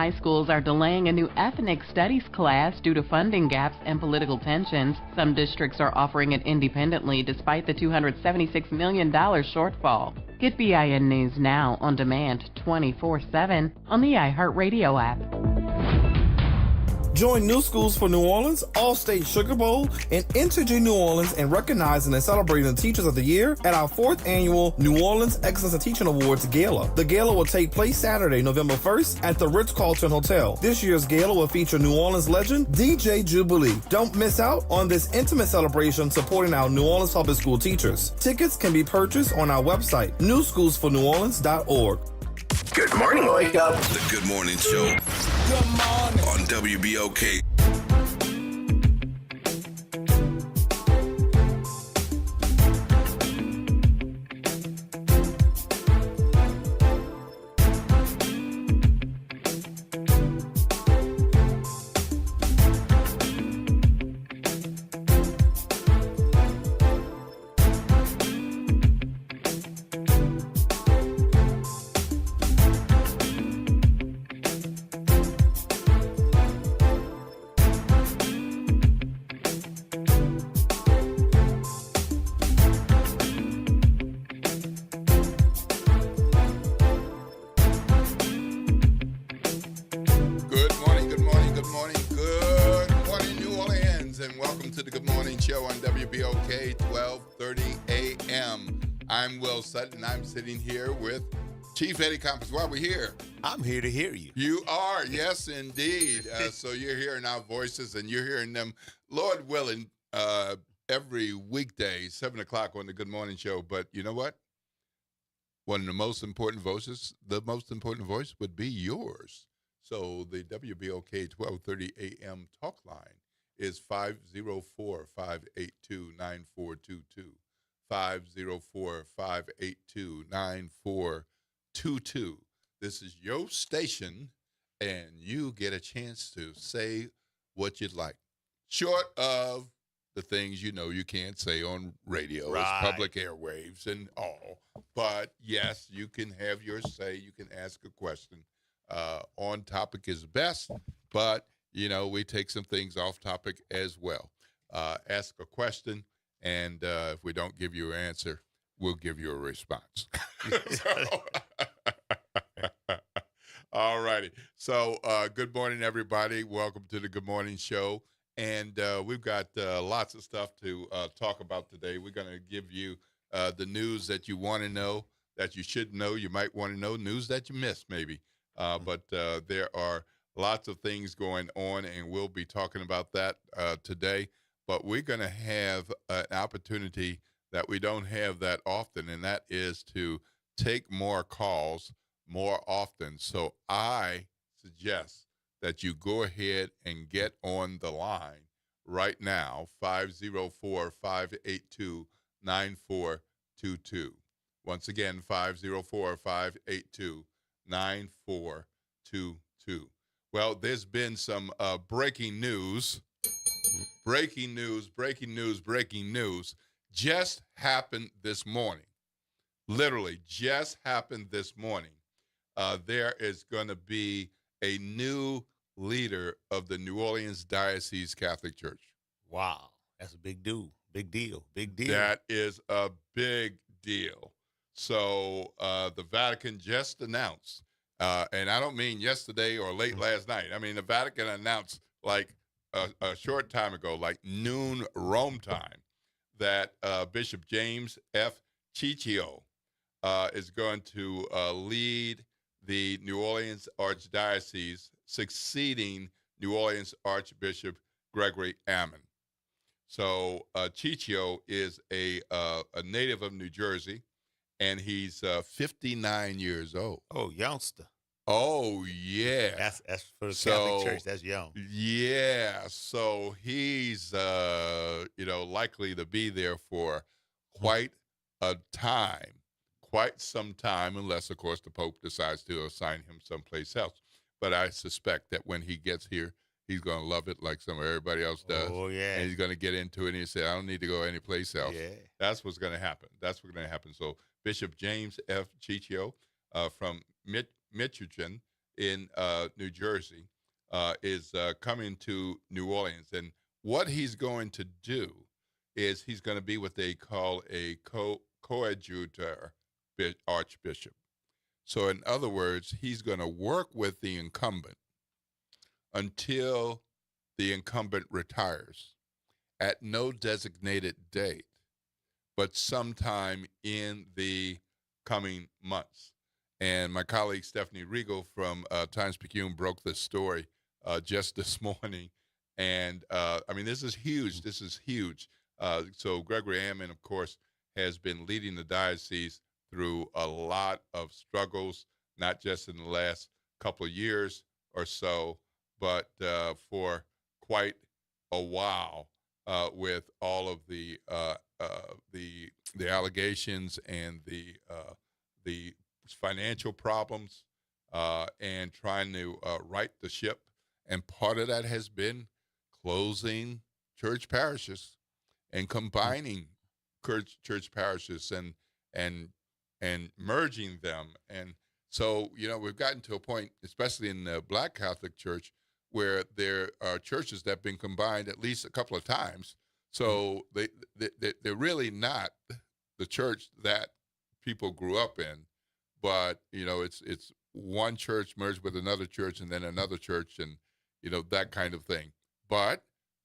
high schools are delaying a new ethnic studies class due to funding gaps and political tensions. Some districts are offering it independently despite the $276 million shortfall. Get BIN News now on demand 24/7 on the iHeartRadio app. Join New Schools for New Orleans, All-State Sugar Bowl, and Entergy New Orleans in recognizing and celebrating the Teachers of the Year at our 4th annual New Orleans Excellence in Teaching Awards Gala. The gala will take place Saturday, November 1st at the Ritz-Carlton Hotel. This year's gala will feature New Orleans legend DJ Jubilee. Don't miss out on this intimate celebration supporting our New Orleans public school teachers. Tickets can be purchased on our website, newschoolsforneworleans.org. Good morning, wake up. The Good Morning Show. Good morning. On WBOK. Sutton. I'm sitting here with Chief Eddie Compass. Why are we here? I'm here to hear you. You are, yes, indeed. So you're hearing our voices and you're hearing them, Lord willing, every weekday, 7 o'clock on the Good Morning Show. But you know what? One of the most important voices, the most important voice would be yours. So the WBOK 1230 AM talk line is 504-582-9422. 504-582-9422. This is your station, and you get a chance to say what you'd like. Short of the things you know you can't say on radio, right. It's public airwaves and all. But, yes, you can have your say. You can ask a question. On topic is best, but, you know, we take some things off topic as well. Ask a question. And if we don't give you an answer, we'll give you a response. All righty. So good morning, everybody. Welcome to the Good Morning Show. And we've got lots of stuff to talk about today. We're going to give you the news that you want to know, that you should know, you might want to know, news that you missed maybe. But there are lots of things going on, and we'll be talking about that today. But we're going to have an opportunity that we don't have that often, and that is to take more calls more often. So I suggest that you go ahead and get on the line right now, 504-582-9422. Once again, 504-582-9422. Well, there's been some breaking news. Breaking news just happened this morning. Literally just happened this morning. There is going to be a new leader of the New Orleans Diocese Catholic Church. Wow. That's a big deal. Big deal. That is a big deal. So the Vatican just announced, and I don't mean yesterday or late last night. I mean, the Vatican announced like a short time ago, like noon Rome time, that Bishop James F. Ciccio is going to lead the New Orleans Archdiocese, succeeding New Orleans Archbishop Gregory Ammon. So Ciccio is a native of New Jersey, and he's 59 years old. Oh, youngster. Oh, yeah. That's for the Catholic Church. That's young. Yeah. So he's, likely to be there for quite some time, unless, of course, the Pope decides to assign him someplace else. But I suspect that when he gets here, he's going to love it like everybody else does. Oh, yeah. And he's going to get into it, and he say, I don't need to go anyplace else. Yeah. That's what's going to happen. So Bishop James F. Ciccio from Michigan in New Jersey is coming to New Orleans. And what he's going to do is he's going to be what they call a coadjutor archbishop. So in other words, he's going to work with the incumbent until the incumbent retires at no designated date, but sometime in the coming months. And my colleague Stephanie Regal from Times-Picayune broke this story just this morning. And I mean, this is huge. This is huge. So Gregory Ammon, of course, has been leading the diocese through a lot of struggles, not just in the last couple of years or so, but for quite a while with all of the allegations and the financial problems and trying to right the ship. And part of that has been closing church parishes and combining church parishes and merging them. And so, you know, we've gotten to a point, especially in the Black Catholic Church, where there are churches that have been combined at least a couple of times. So they're really not the church that people grew up in, but, you know, it's one church merged with another church and then another church and, you know, that kind of thing. But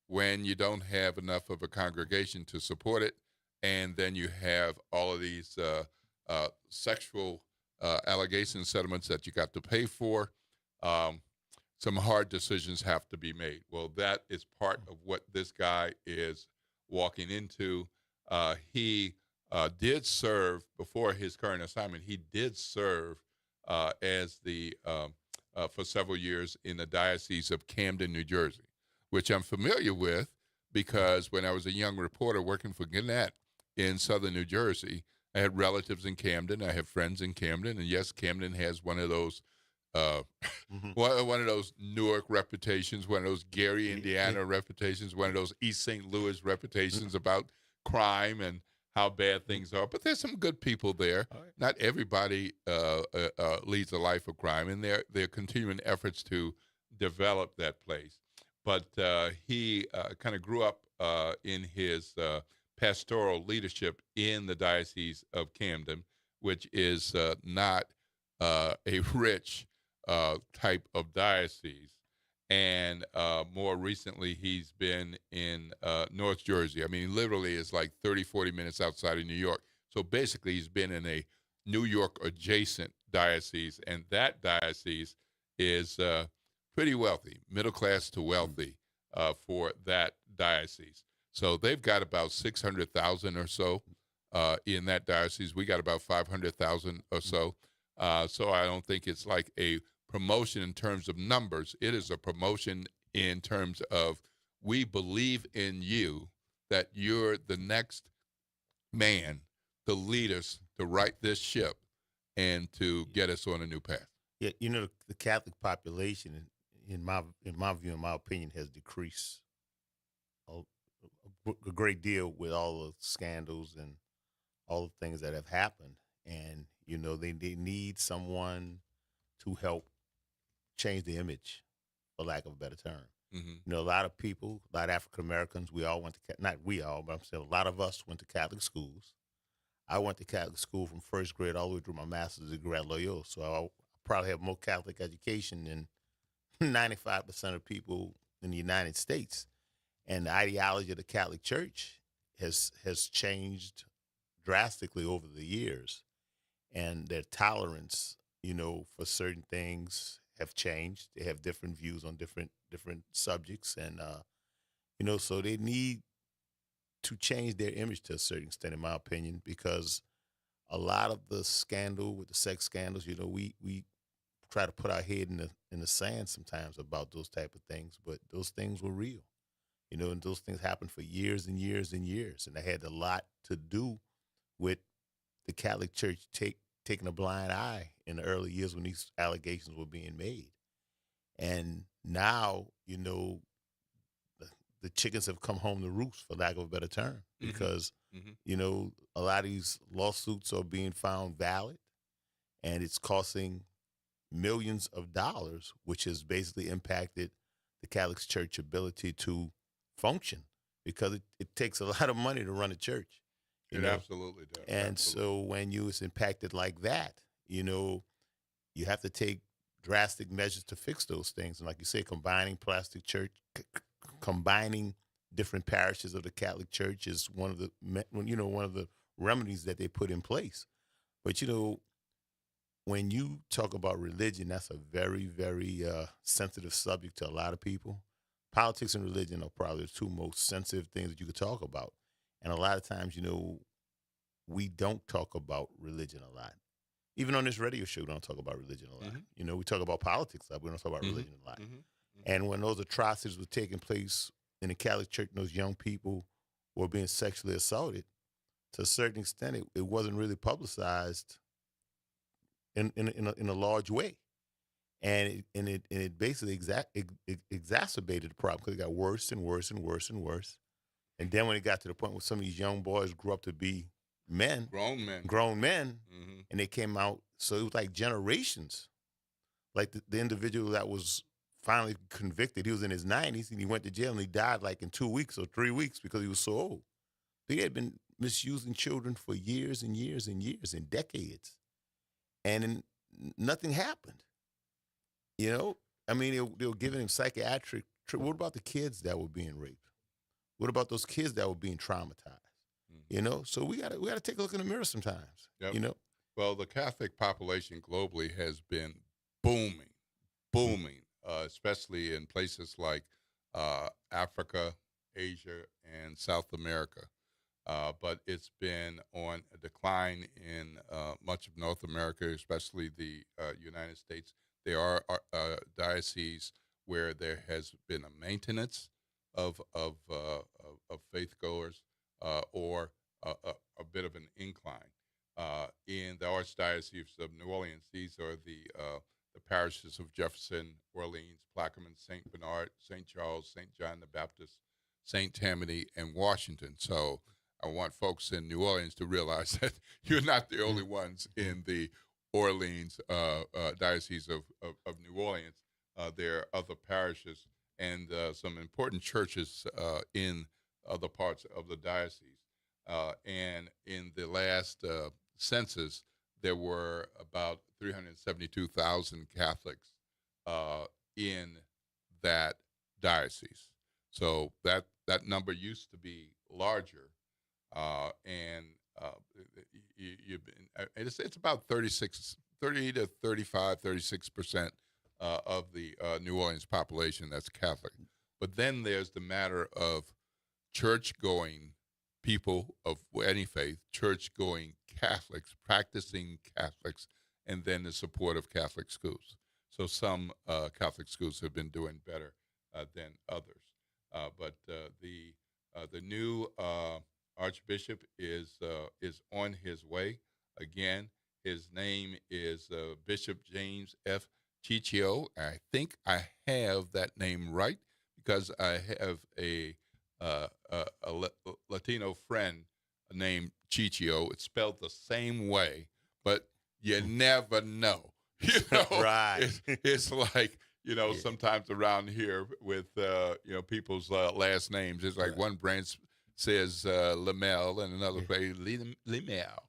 when you don't have enough of a congregation to support it, and then you have all of these sexual allegation settlements that you got to pay for, some hard decisions have to be made. Well, that is part of what this guy is walking into. He did serve, before his current assignment, he did serve as for several years in the Diocese of Camden, New Jersey, which I'm familiar with because when I was a young reporter working for Gannett in southern New Jersey, I had relatives in Camden. I have friends in Camden, and yes, Camden has one of those one of those Newark reputations, one of those Gary, Indiana reputations, one of those East St. Louis reputations about crime and how bad things are. But there's some good people there. Right. Not everybody leads a life of crime, and they're continuing efforts to develop that place. But he kind of grew up in his pastoral leadership in the Diocese of Camden, which is not a rich type of diocese. And more recently, he's been in North Jersey. I mean, literally it's like 30, 40 minutes outside of New York. So basically, he's been in a New York adjacent diocese, and that diocese is pretty wealthy, middle class to wealthy for that diocese. So they've got about 600,000 or so in that diocese. We got about 500,000 or so. So I don't think it's like a promotion in terms of numbers. It is a promotion in terms of we believe in you, that you're the next man to lead us to right this ship and to get us on a new path. Yeah, you know, the Catholic population, in my view, in my opinion, has decreased a great deal with all the scandals and all the things that have happened. And, you know, they need someone to help change the image, for lack of a better term. Mm-hmm. You know, a lot of people, a lot of African Americans, we all went to, not we all, but I'm saying a lot of us went to Catholic schools. I went to Catholic school from first grade all the way through my master's degree at Loyola. So I probably have more Catholic education than 95% of people in the United States. And the ideology of the Catholic Church has changed drastically over the years. And their tolerance, you know, for certain things have changed. They have different views on different subjects. And, you know, so they need to change their image to a certain extent, in my opinion, because a lot of the scandal with the sex scandals, you know, we try to put our head in the sand sometimes about those type of things, but those things were real, you know, and those things happened for years and years and years. And they had a lot to do with the Catholic Church taking a blind eye in the early years when these allegations were being made. And now, you know, the chickens have come home to roost, for lack of a better term, because, you know, a lot of these lawsuits are being found valid, and it's costing millions of dollars, which has basically impacted the Catholic Church ability to function because it takes a lot of money to run a church. It absolutely does. And absolutely. so when you is impacted like that, you have to take drastic measures to fix those things. And like you say, combining combining different parishes of the Catholic Church is one of the remedies that they put in place. But when you talk about religion, that's a very, very sensitive subject to a lot of people. Politics and religion are probably the two most sensitive things that you could talk about. And a lot of times, we don't talk about religion a lot. Even on this radio show, we don't talk about religion a lot. Mm-hmm. We talk about politics a lot, we don't talk about religion a lot. Mm-hmm. And when those atrocities were taking place in the Catholic Church, and those young people were being sexually assaulted, to a certain extent, it wasn't really publicized in a large way, and it basically exacerbated the problem because it got worse and worse and worse and worse. And then when it got to the point where some of these young boys grew up to be grown men, Mm-hmm. and they came out, so it was like generations. Like the individual that was finally convicted, he was in his 90s and he went to jail and he died like in 2 weeks or 3 weeks because he was so old. He had been misusing children for years and years and years and decades. And then nothing happened. I mean, they were giving him psychiatric. What about the kids that were being raped? What about those kids that were being traumatized? Mm-hmm. So we gotta take a look in the mirror sometimes. Yep. Well, the Catholic population globally has been booming, especially in places like Africa, Asia, and South America. But it's been on a decline in much of North America, especially the United States. There are dioceses where there has been a maintenance of faithgoers or a bit of an incline. In the Archdiocese of New Orleans, these are the parishes of Jefferson, Orleans, Plaquemine, St. Bernard, St. Charles, St. John the Baptist, St. Tammany, and Washington. So I want folks in New Orleans to realize that you're not the only ones in the Orleans Diocese of New Orleans. There are other parishes and some important churches in other parts of the diocese. And in the last census, there were about 372,000 Catholics in that diocese. So that number used to be larger. It's about 30 to 35, 36% of the New Orleans population that's Catholic. But then there's the matter of church-going people of any faith, church-going Catholics, practicing Catholics, and then the support of Catholic schools. So some Catholic schools have been doing better than others. But the new Archbishop is on his way. Again, his name is Bishop James F. Ciccio. I think I have that name right because I have a Latino friend named Ciccio. It's spelled the same way, but you never know. Right. It's like, sometimes around here with, people's last names, it's like one branch says Lamel and another place Limel.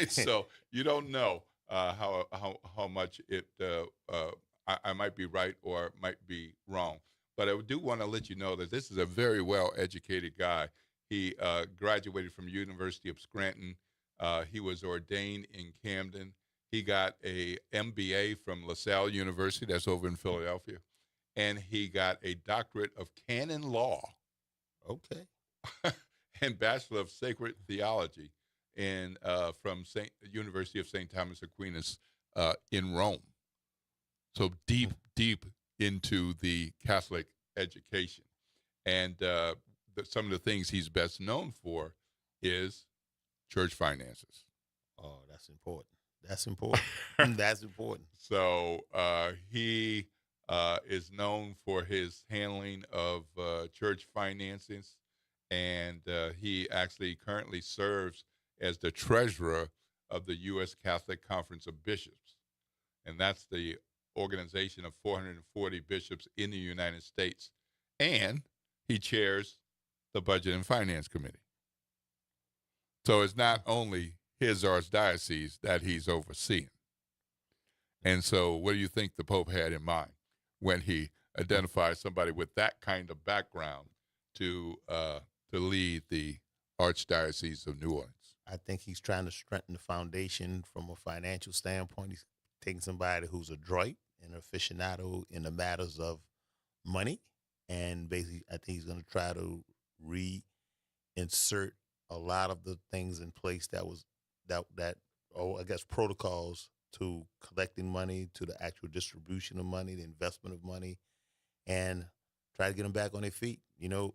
So you don't know how much it, I might be right or might be wrong. But I do want to let you know that this is a very well-educated guy. He graduated from University of Scranton. He was ordained in Camden. He got a MBA from LaSalle University, that's over in Philadelphia. And he got a doctorate of canon law. Okay. And Bachelor of Sacred Theology from University of St. Thomas Aquinas in Rome. So deep into the Catholic education. And some of the things he's best known for is church finances. Oh, that's important. That's important. That's important. So he is known for his handling of church finances, and he actually currently serves as the treasurer of the U.S. Catholic Conference of Bishops. and that's the organization of 440 bishops in the United States. And he chairs the Budget and Finance Committee. So it's not only his archdiocese that he's overseeing. And so what do you think the Pope had in mind when he identified somebody with that kind of background to lead the Archdiocese of New Orleans? I think he's trying to strengthen the foundation from a financial standpoint. He's taking somebody who's adroit and aficionado in the matters of money. And basically, I think he's going to try to reinsert a lot of the things in place protocols to collecting money, to the actual distribution of money, the investment of money, and try to get them back on their feet. You know,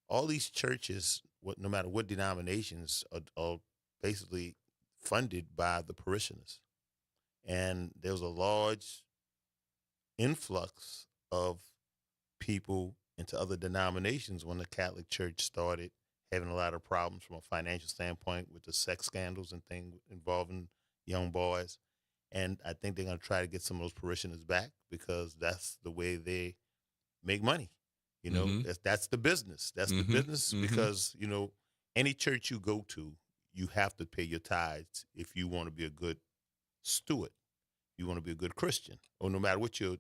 all these churches, no matter what denominations, are basically funded by the parishioners. And there was a large influx of people into other denominations when the Catholic Church started having a lot of problems from a financial standpoint with the sex scandals and things involving young boys. And I think they're going to try to get some of those parishioners back because that's the way they make money. You know, that's the business. That's the business because, you know, any church you go to, you have to pay your tithes if you want to be a good steward. You want to be a good Christian, or no matter what your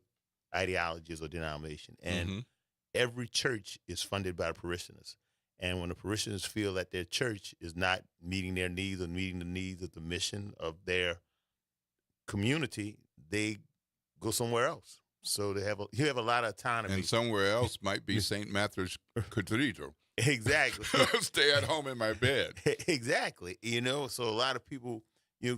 ideology is or denomination. And every church is funded by the parishioners. And when the parishioners feel that their church is not meeting their needs or meeting the needs of the mission of their community, they go somewhere else. So you have a lot of autonomy. And somewhere else might be St. Matthew's Cathedral. Exactly. Stay at home in my bed. Exactly. You know, so a lot of people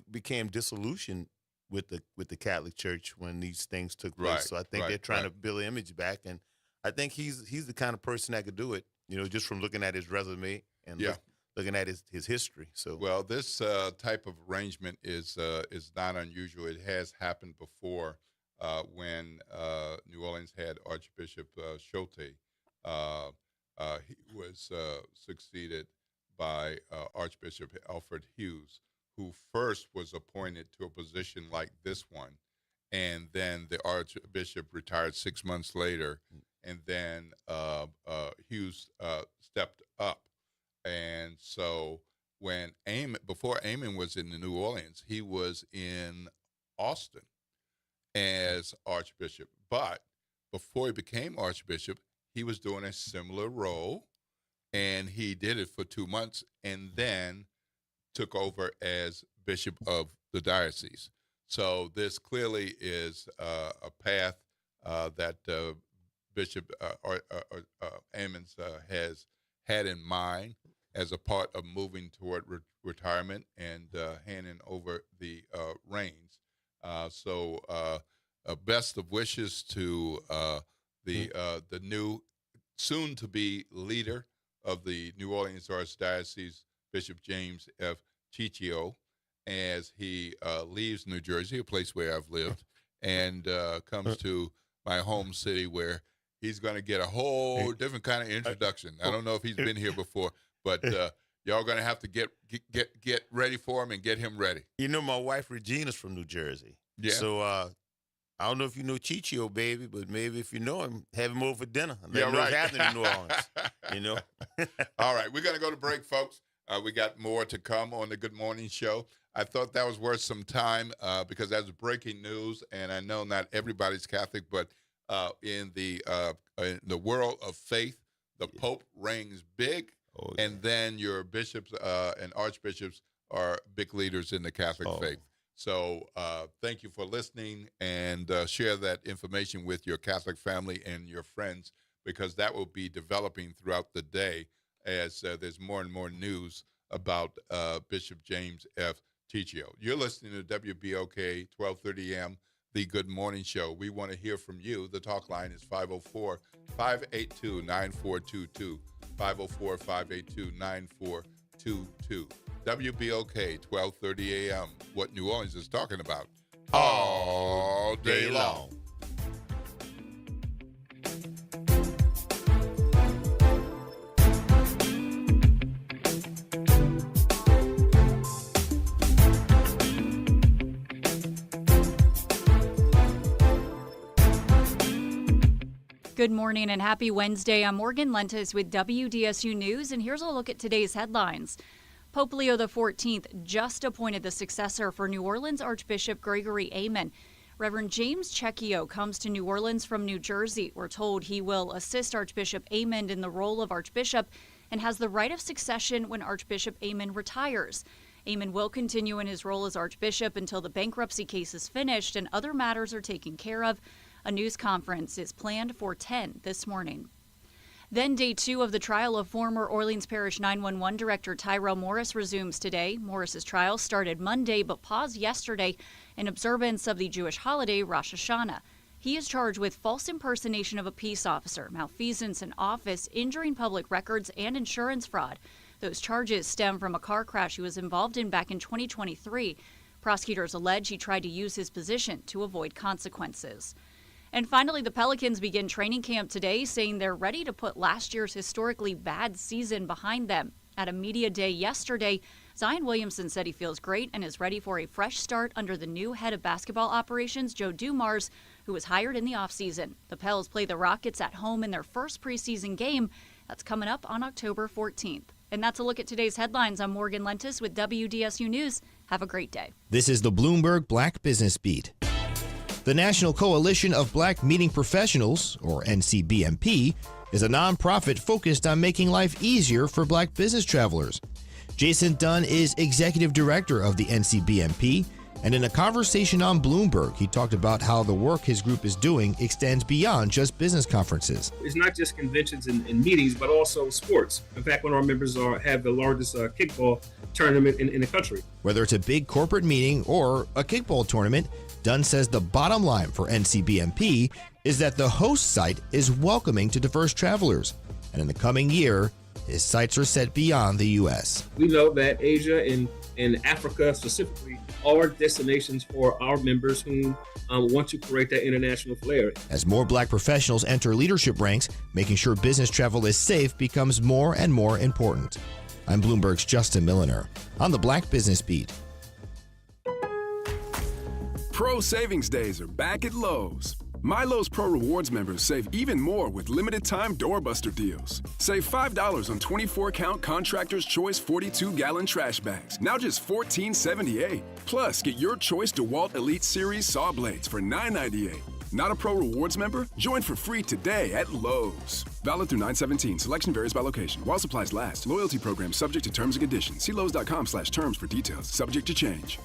became disillusioned with the Catholic Church when these things took place. Right, so I think they're trying to build an image back, and I think he's the kind of person that could do it. You know, just from looking at his resume and looking at his history. So well, this type of arrangement is not unusual. It has happened before when New Orleans had Archbishop Choate. He was succeeded by Archbishop Alfred Hughes, who first was appointed to a position like this one, and then the Archbishop retired 6 months later, and then Hughes stepped up. And so when before Amon was in New Orleans, he was in Austin as Archbishop. But before he became Archbishop, he was doing a similar role, and he did it for 2 months, and then took over as Bishop of the diocese. So this clearly is a path that Bishop Ammons has had in mind as a part of moving toward retirement and handing over the reins. So best of wishes to the new soon-to-be leader of the New Orleans Archdiocese, Bishop James F. Ciccio, as he leaves New Jersey, a place where I've lived, and comes to my home city where he's going to get a whole different kind of introduction. I don't know if he's been here before, but y'all going to have to get ready for him and get him ready. You know, my wife Regina's from New Jersey. Yeah. So I don't know if you know Ciccio, baby, but maybe if you know him, have him over for dinner. Let him know what's happening in New Orleans. You know. All right, we're going to go to break, folks. We got more to come on the Good Morning Show. I thought that was worth some time because that's breaking news, and I know not everybody's Catholic, but in the world of faith, the Pope reigns big, and then your bishops and archbishops are big leaders in the Catholic faith. So thank you for listening, and share that information with your Catholic family and your friends, because that will be developing throughout the day as there's more and more news about Bishop James F. Ciccio. You're listening to WBOK 1230 AM, The Good Morning Show. We want to hear from you. The talk line is 504-582-9422, 504-582-9422. WBOK 1230 AM, what New Orleans is talking about all day long. Good morning and happy Wednesday. I'm Morgan Lentis with WDSU News, and here's a look at today's headlines. Pope Leo XIV just appointed the successor for New Orleans Archbishop Gregory Amen. Reverend James Cecchio comes to New Orleans from New Jersey. We're told he will assist Archbishop Amen in the role of Archbishop and has the right of succession when Archbishop Amen retires. Amen will continue in his role as Archbishop until the bankruptcy case is finished and other matters are taken care of. A news conference is planned for 10 this morning. Then day 2 of the trial of former Orleans Parish 911 Director Tyrell Morris resumes today. Morris's trial started Monday but paused yesterday in observance of the Jewish holiday Rosh Hashanah. He is charged with false impersonation of a peace officer, malfeasance in office, injuring public records, and insurance fraud. Those charges stem from a car crash he was involved in back in 2023. Prosecutors allege he tried to use his position to avoid consequences. And finally, the Pelicans begin training camp today, saying they're ready to put last year's historically bad season behind them. At a media day yesterday, Zion Williamson said he feels great and is ready for a fresh start under the new head of basketball operations, Joe Dumars, who was hired in the offseason. The Pels play the Rockets at home in their first preseason game. That's coming up on October 14th. And that's a look at today's headlines. I'm Morgan Lentis with WDSU News. Have a great day. This is the Bloomberg Black Business Beat. The National Coalition of Black Meeting Professionals, or NCBMP, is a nonprofit focused on making life easier for black business travelers. Jason Dunn is executive director of the NCBMP, and in a conversation on Bloomberg, he talked about how the work his group is doing extends beyond just business conferences. It's not just conventions and meetings, but also sports. In fact, one of our members have the largest kickball tournament in the country. Whether it's a big corporate meeting or a kickball tournament, Dunn says the bottom line for NCBMP is that the host site is welcoming to diverse travelers. And in the coming year, his sights are set beyond the U.S. We know that Asia and Africa specifically are destinations for our members who want to create that international flair. As more black professionals enter leadership ranks, making sure business travel is safe becomes more and more important. I'm Bloomberg's Justin Milliner on the Black Business Beat. Pro Savings Days are back at Lowe's. My Lowe's Pro Rewards members save even more with limited-time doorbuster deals. Save $5 on 24-count Contractor's Choice 42-gallon trash bags, now just $14.78. Plus, get your choice DeWalt Elite Series saw blades for $9.98. Not a Pro Rewards member? Join for free today at Lowe's. Valid through 9/17. Selection varies by location. While supplies last. Loyalty program subject to terms and conditions. See Lowes.com/terms for details. Subject to change.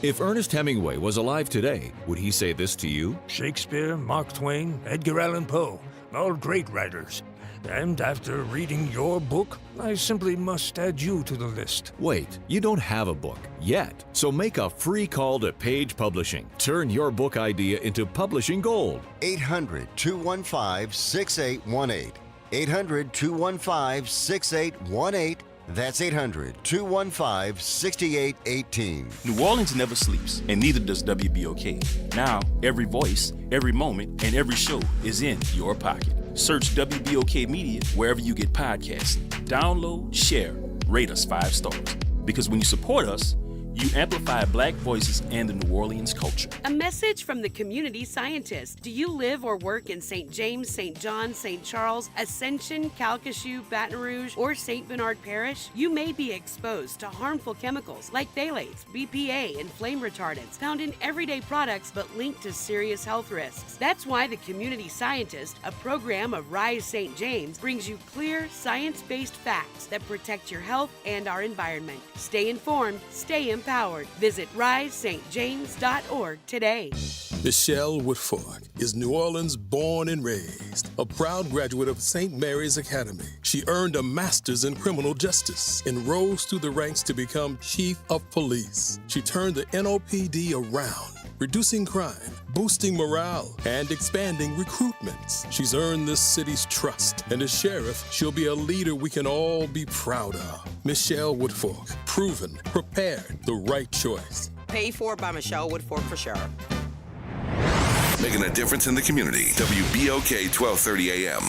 If Ernest Hemingway was alive today, would he say this to you? Shakespeare, Mark Twain, Edgar Allan Poe, all great writers. And after reading your book, I simply must add you to the list. Wait, you don't have a book yet. So make a free call to Page Publishing. Turn your book idea into publishing gold. 800-215-6818. 800-215-6818. That's 800-215-6818. New Orleans never sleeps, and neither does WBOK. Now, every voice, every moment, and every show is in your pocket. Search WBOK Media wherever you get podcasts. Download, share, rate us 5 stars. Because when you support us, you amplify Black voices and the New Orleans culture. A message from the community scientist. Do you live or work in St. James, St. John, St. Charles, Ascension, Calcasieu, Baton Rouge, or St. Bernard Parish? You may be exposed to harmful chemicals like phthalates, BPA, and flame retardants found in everyday products but linked to serious health risks. That's why the Community Scientist, a program of Rise St. James, brings you clear, science-based facts that protect your health and our environment. Stay informed, stay empowered. Visit risestjames.org today. Michelle Woodfork is New Orleans born and raised, a proud graduate of St. Mary's Academy. She earned a master's in criminal justice and rose through the ranks to become chief of police. She turned the NOPD around, reducing crime, boosting morale, and expanding recruitments. She's earned this city's trust, and as sheriff, she'll be a leader we can all be proud of. Michelle Woodfork, proven, prepared, the right choice. Paid for by Michelle Woodfork for sheriff. Making a difference in the community. WBOK 1230 AM.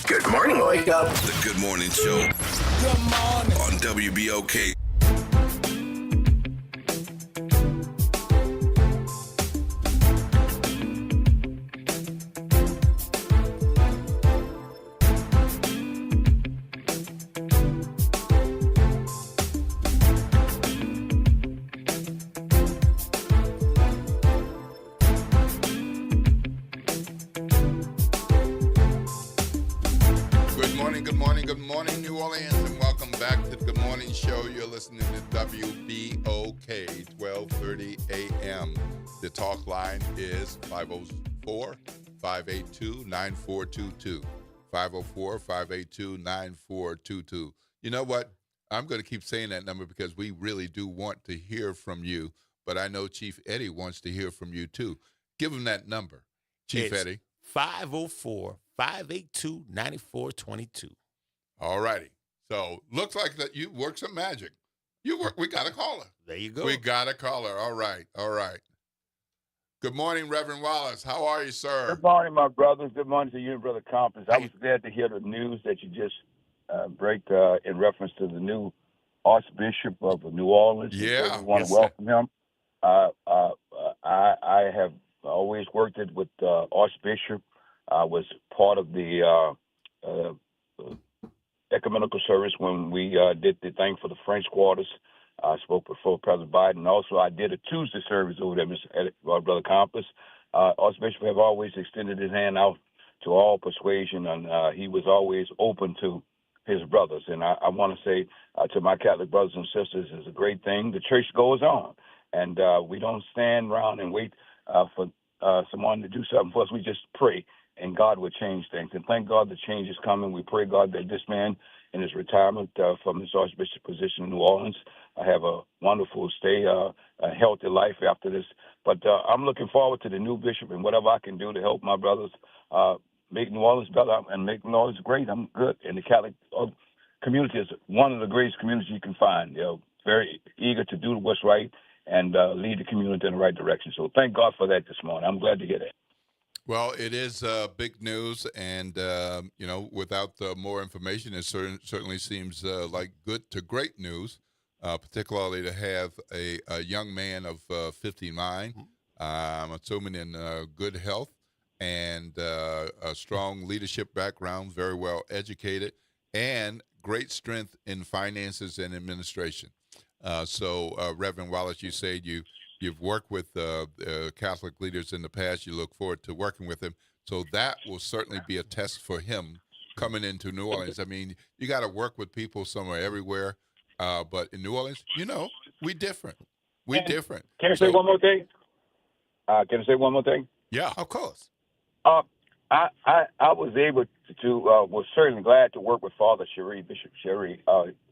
Good morning, Wake Up. The Good Morning Show. Good morning. On WBOK. good morning, New Orleans, and welcome back to the Good Morning Show. You're listening to WBOK, 1230 a.m. The talk line is 504-582-9422. 504-582-9422. You know what? I'm going to keep saying that number because we really do want to hear from you, but I know Chief Eddie wants to hear from you too. Give him that number, Chief Eddie. 504-582-9422. All righty. So looks like that you work some magic. We got a caller. There you go. We got a caller. All right. Good morning, Reverend Wallace. How are you, sir? Good morning, my brothers. Good morning to you and Brother Compass. I was glad to hear the news that you just break in reference to the new Archbishop of New Orleans. Yeah. We want to welcome him. I have always worked with Archbishop. I was part of the ecumenical service when we did the thing for the French Quarters. I spoke before President Biden. Also, I did a Tuesday service over there, Brother Compass. Archbishop have always extended his hand out to all persuasion, and he was always open to his brothers. And I want to say to my Catholic brothers and sisters, it's a great thing. The church goes on, and we don't stand around and wait for someone to do something for us. We just pray, and God will change things. And thank God the change is coming. We pray, God, that this man in his retirement from his Archbishop position in New Orleans have a wonderful stay, a healthy life after this. But I'm looking forward to the new bishop and whatever I can do to help my brothers make New Orleans better and make New Orleans great. I'm good. And the Catholic community is one of the greatest communities you can find. Very eager to do what's right and lead the community in the right direction. So thank God for that this morning. I'm glad to hear that. Well, it is big news, and, without more information, it certainly seems like good to great news, particularly to have a young man of 59, I'm assuming in good health and a strong leadership background, very well educated, and great strength in finances and administration. So, Reverend Wallace, you said you've worked with Catholic leaders in the past. You look forward to working with him. So that will certainly be a test for him coming into New Orleans. I mean, you got to work with people somewhere, everywhere. But in New Orleans, we different. Different. Can I say one more thing? Yeah, of course. I was able to was certainly glad to work with Father Cherie, Bishop Cherie,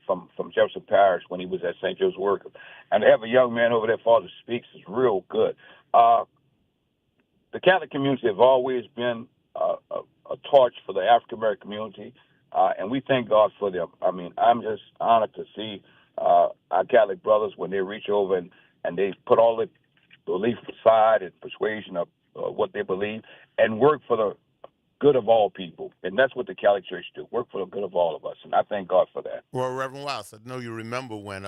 from Jefferson Parish when he was at St. Joe's Work. And to have a young man over there, Father Speaks, is real good. The Catholic community have always been a torch for the African American community, and we thank God for them. I mean, I'm just honored to see our Catholic brothers when they reach over and they put all the belief aside and persuasion of what they believe and work for the good of all people. And that's what the Catholic Church do, work for the good of all of us. And I thank God for that. Well, Reverend Wallace, I know you remember when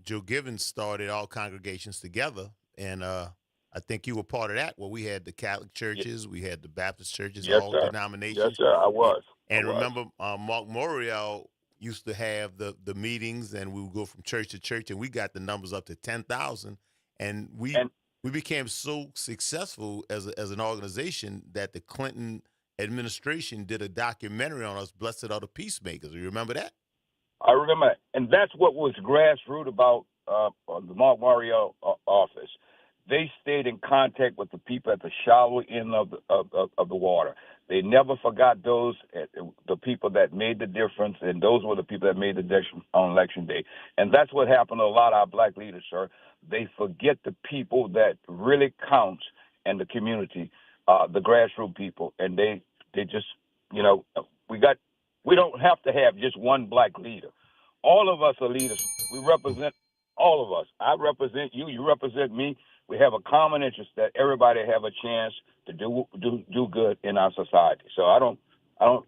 Joe Givens started all congregations together, and I think you were part of that, where we had the Catholic churches, we had the Baptist churches, all denominations. Yes, sir, I was. And remember, Mark Morial used to have the meetings, and we would go from church to church, and we got the numbers up to 10,000. And we became so successful as an organization that the Clinton administration did a documentary on us, Blessed Are the Peacemakers. You remember that? I remember that. And that's what was grassroots about the Mark Morial office. They stayed in contact with the people at the shallow end of the water. They never forgot those, the people that made the difference, and those were the people that made the difference on Election Day. And that's what happened to a lot of our black leaders, sir. They forget the people that really counts in the community, the grassroots people, and they just, we don't have to have just one black leader. All of us are leaders. We represent all of us. I represent you. You represent me. We have a common interest that everybody have a chance to do good in our society. So I don't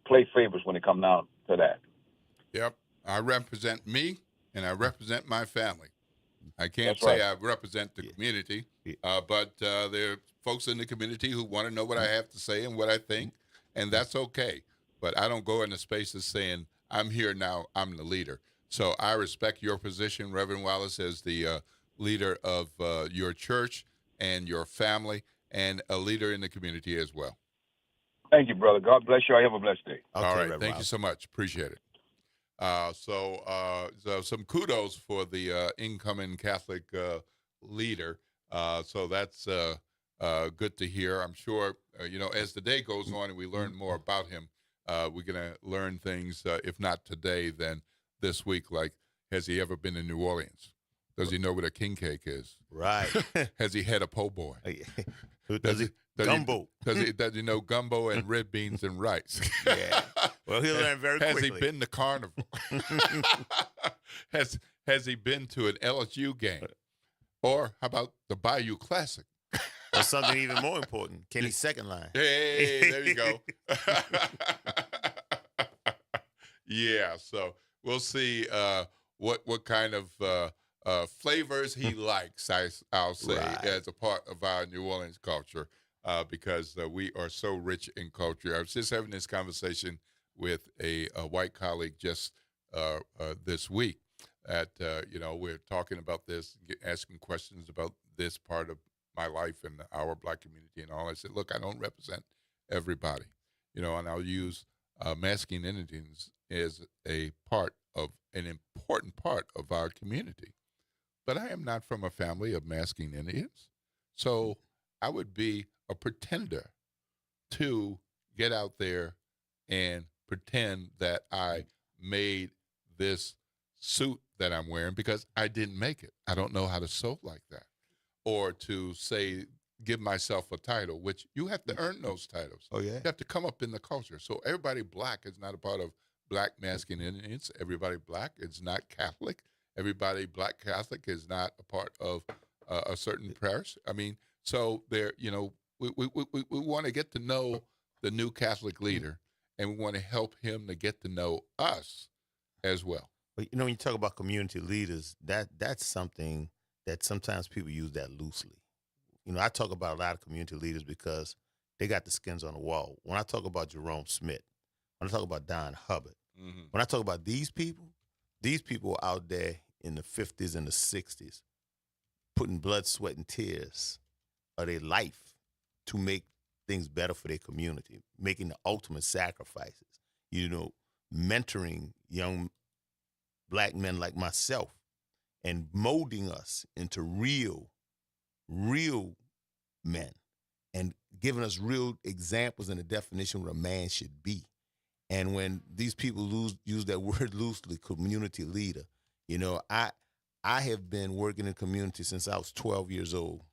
play favorites when it comes down to that. Yep. I represent me and I represent my family. I can't That's say right. I represent the community, but there are folks in the community who want to know what I have to say and what I think, and that's okay. But I don't go into spaces saying, I'm here now, I'm the leader. So I respect your position, Reverend Wallace, as the leader of your church and your family and a leader in the community as well. Thank you, brother. God bless you. I have a blessed day. All right. Thank you so much. Appreciate it. So some kudos for the incoming Catholic leader. So that's good to hear. I'm sure, as the day goes on and we learn more about him, we're going to learn things, if not today, then this week, like, has he ever been in New Orleans? Does he know what a king cake is? Right. Has he had a po' boy? Gumbo. Does he know gumbo and red beans and rice? Yeah. Well, he'll learn very quickly. Has he been to carnival? Has he been to an LSU game? Or how about the Bayou Classic? Or something even more important, Kenny's second line. Hey, there you go. Yeah, so we'll see what kind of flavors he likes, I'll say, as a part of our New Orleans culture, because we are so rich in culture. I was just having this conversation with a white colleague just this week that, we're talking about this, asking questions about this part of my life and our black community and all. I said, look, I don't represent everybody, and I'll use masculine Indians as an important part of our community. But I am not from a family of masculine Indians, so I would be a pretender to get out there and pretend that I made this suit that I'm wearing because I didn't make it. I don't know how to sew like that. Or to say, give myself a title, which you have to earn those titles. Oh, yeah. You have to come up in the culture. So everybody black is not a part of black masculine Indians. Everybody black is not Catholic. Everybody black Catholic is not a part of a certain parish. I mean, so there, we want to get to know the new Catholic leader, and we want to help him to get to know us as well. But, when you talk about community leaders, that's something that sometimes people use that loosely. I talk about a lot of community leaders because they got the skins on the wall. When I talk about Jerome Smith, when I talk about Don Hubbard, when I talk about these people are out there in the 50s and the 60s putting blood, sweat, and tears of their life to make things better for their community, making the ultimate sacrifices, mentoring young black men like myself and molding us into real men and giving us real examples and the definition of what a man should be. And when these people use that word loosely, community leader, I have been working in community since I was 12 years old,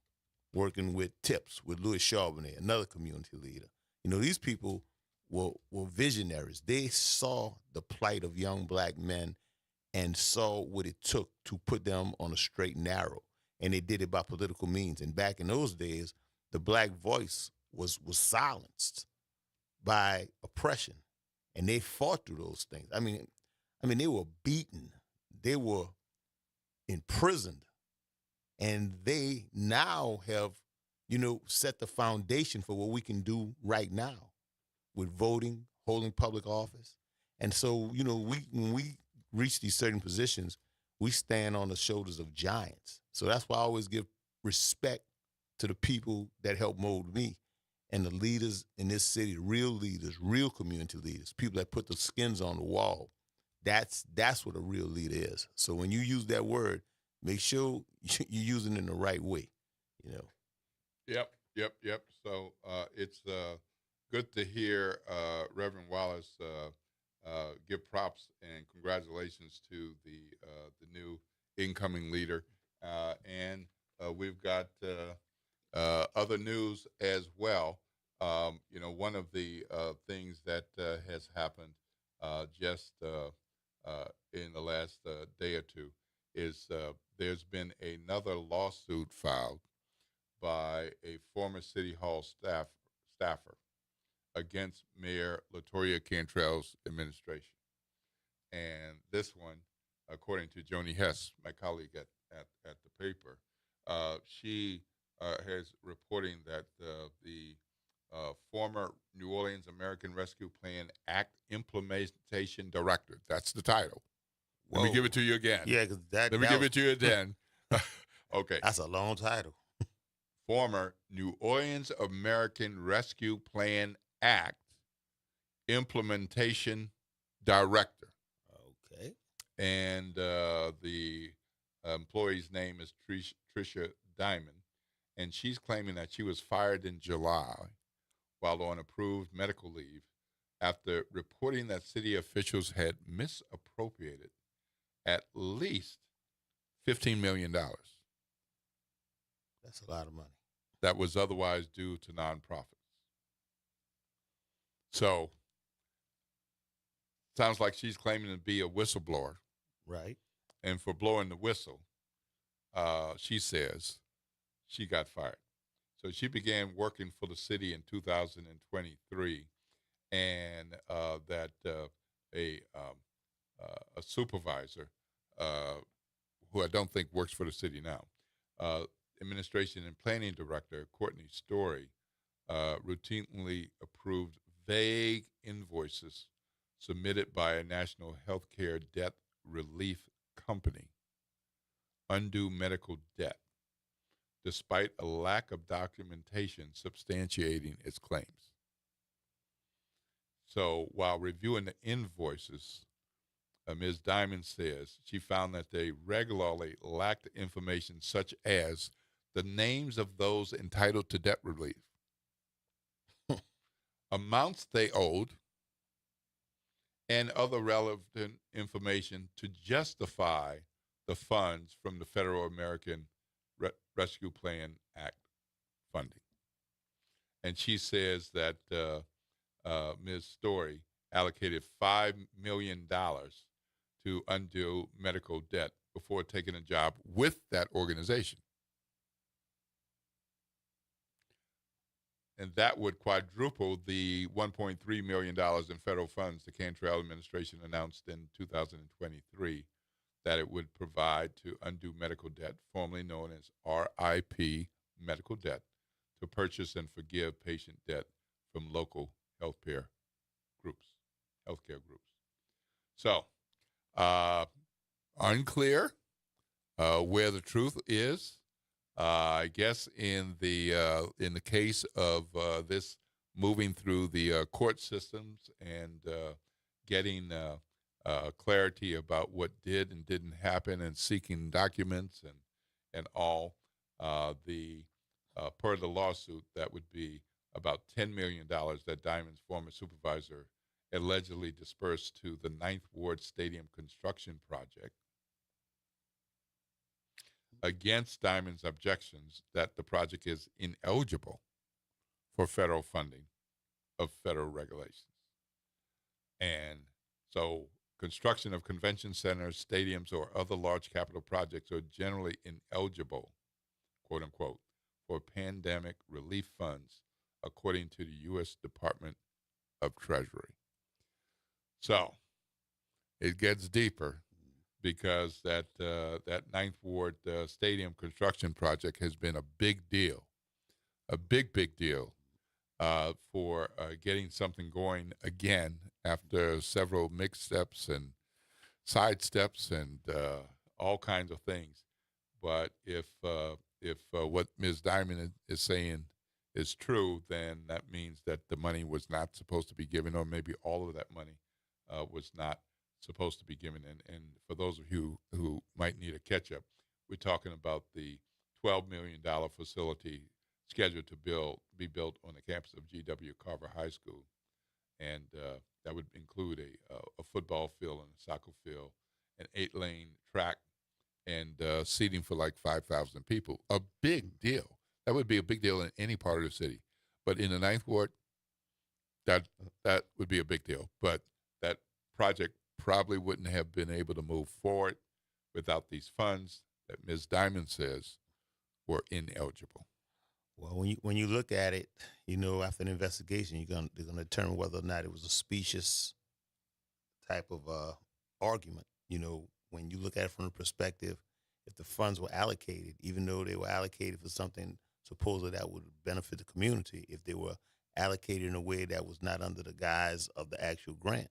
working with TIPS, with Louis Charbonnet, another community leader. These people were visionaries. They saw the plight of young black men and saw what it took to put them on a straight and narrow. And they did it by political means. And back in those days, the black voice was silenced by oppression. And they fought through those things. I mean, they were beaten. They were imprisoned. And they now have, set the foundation for what we can do right now with voting, holding public office. And so, when we reach these certain positions, we stand on the shoulders of giants. So that's why I always give respect to the people that help mold me and the leaders in this city, real leaders, real community leaders, people that put the skins on the wall. That's what a real leader is. So when you use that word, make sure you're using it in the right way, Yep. So it's good to hear Reverend Wallace give props and congratulations to the new incoming leader. And we've got other news as well. One of the things that has happened just in the last day or two is there's been another lawsuit filed by a former City Hall staffer against Mayor LaToya Cantrell's administration. And this one, according to Joni Hess, my colleague at the paper, she has reporting that the former New Orleans American Rescue Plan Act Implementation Director, that's the title. Let me give it to you again. Yeah, because Let me give it to you again. Okay. That's a long title. Former New Orleans American Rescue Plan Act Implementation Director. Okay. And the employee's name is Tricia Diamond, and she's claiming that she was fired in July while on approved medical leave after reporting that city officials had misappropriated at least $15 million. That's a lot of money. That was otherwise due to nonprofits. So, sounds like she's claiming to be a whistleblower. Right. And for blowing the whistle, she says she got fired. So she began working for the city in 2023, and that a supervisor, who I don't think works for the city now, Administration and Planning Director Courtney Story, routinely approved vague invoices submitted by a national healthcare debt relief company, undue medical debt, despite a lack of documentation substantiating its claims. So while reviewing the invoices, Ms. Diamond says she found that they regularly lacked information such as the names of those entitled to debt relief, amounts they owed, and other relevant information to justify the funds from the Federal American Rescue Plan Act funding. And she says that Ms. Story allocated $5 million to undue medical debt before taking a job with that organization. And that would quadruple the $1.3 million in federal funds the Cantrell administration announced in 2023 that it would provide to undue medical debt, formerly known as RIP medical debt, to purchase and forgive patient debt from local healthcare groups. So, unclear where the truth is. I guess in the case of this moving through the court systems and getting clarity about what did and didn't happen and seeking documents and all, per the lawsuit, that would be about $10 million that Diamond's former supervisor allegedly dispersed to the Ninth Ward Stadium construction project against Diamond's objections that the project is ineligible for federal funding of federal regulations. And so construction of convention centers, stadiums, or other large capital projects are generally ineligible, quote unquote, for pandemic relief funds, according to the U.S. Department of Treasury. So it gets deeper, because that Ninth Ward Stadium construction project has been a big deal, a big deal for getting something going again after several mixed steps and side steps and all kinds of things. But if what Ms. Diamond is saying is true, then that means that the money was not supposed to be given, or maybe all of that money was not supposed to be given. And for those of you who might need a catch-up, we're talking about the $12 million facility scheduled to be built on the campus of G.W. Carver High School. And that would include a football field and a soccer field, an 8-lane track, and seating for like 5,000 people. A big deal. That would be a big deal in any part of the city. But in the Ninth Ward, that would be a big deal. But that project probably wouldn't have been able to move forward without these funds that Ms. Diamond says were ineligible. Well, when you look at it, after an investigation, they're going to determine whether or not it was a specious type of argument. When you look at it from the perspective, if the funds were allocated, even though they were allocated for something supposedly that would benefit the community, if they were allocated in a way that was not under the guise of the actual grant,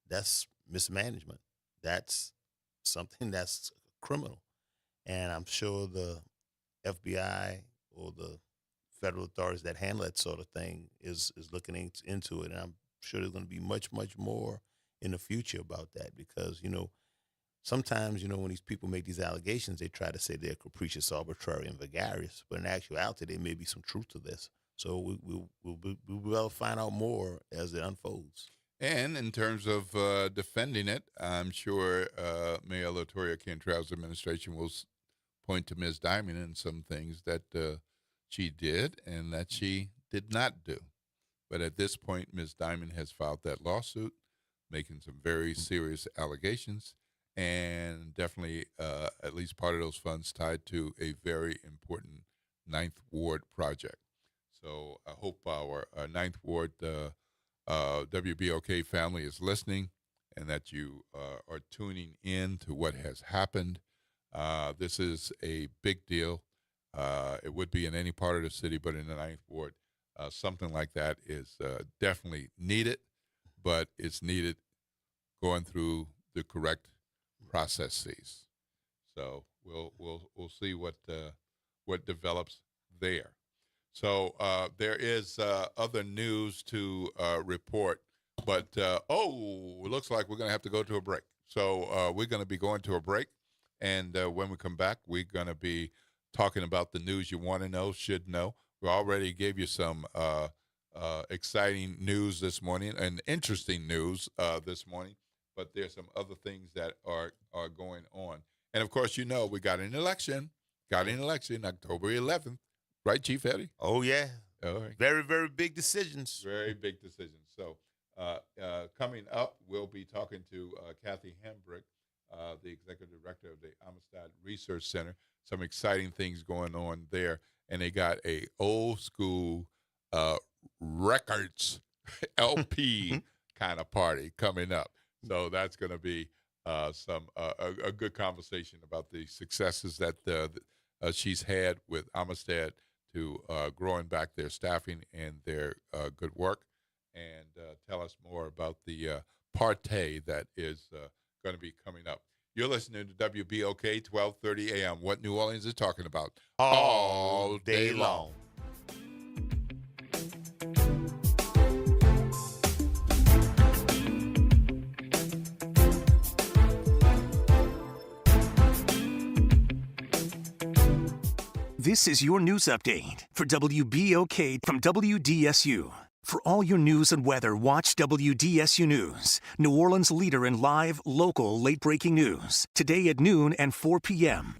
that's mismanagement. That's something that's criminal. And I'm sure the FBI or the federal authorities that handle that sort of thing is looking into it. And I'm sure there's going to be much, much more in the future about that because, sometimes, when these people make these allegations, they try to say they're capricious, arbitrary, and vagarious. But in actuality, there may be some truth to this. So we'll be able to find out more as it unfolds. And in terms of defending it, I'm sure Mayor LaToya Cantrell's administration will point to Ms. Diamond and some things that she did and that she did not do. But at this point, Ms. Diamond has filed that lawsuit, making some very serious allegations, and definitely at least part of those funds tied to a very important Ninth Ward project. So I hope our Ninth Ward WBOK family is listening and that you are tuning in to what has happened. This is a big deal. It would be in any part of the city, but in the Ninth Ward, something like that is definitely needed, but it's needed going through the correct processes. So we'll see what develops there. So there is other news to report, but it looks like we're going to have to go to a break. So we're going to be going to a break, and when we come back, we're going to be talking about the news you want to know, should know. We already gave you some exciting news this morning and interesting news this morning, but there's some other things that are going on. And, of course, we got an election. October 11th. Right, Chief Eddie? Oh, yeah. All right. Very, very big decisions. Very big decisions. So coming up, we'll be talking to Kathy Hambrick, the executive director of the Amistad Research Center. Some exciting things going on there. And they got a old school records LP kind of party coming up. So that's going to be a good conversation about the successes that she's had with Amistad to growing back their staffing and their good work, and tell us more about the party that is going to be coming up. You're listening to WBOK 1230 AM. What New Orleans is talking about all day long. This is your news update for WBOK from WDSU. For all your news and weather, watch WDSU News, New Orleans' leader in live, local, late-breaking news. Today at noon and 4 p.m.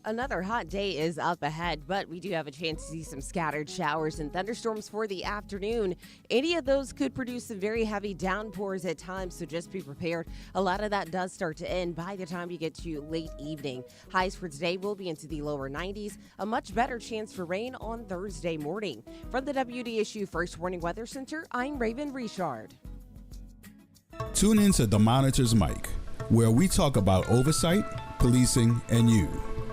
Another hot day is up ahead, but we do have a chance to see some scattered showers and thunderstorms for the afternoon. Any of those could produce some very heavy downpours at times, so just be prepared. A lot of that does start to end by the time you get to late evening. Highs for today will be into the lower 90s. A much better chance for rain on Thursday morning. From the WDSU First Warning Weather Center, I'm Raven Richard. Tune in to The Monitor's Mic, where we talk about oversight, policing, and you.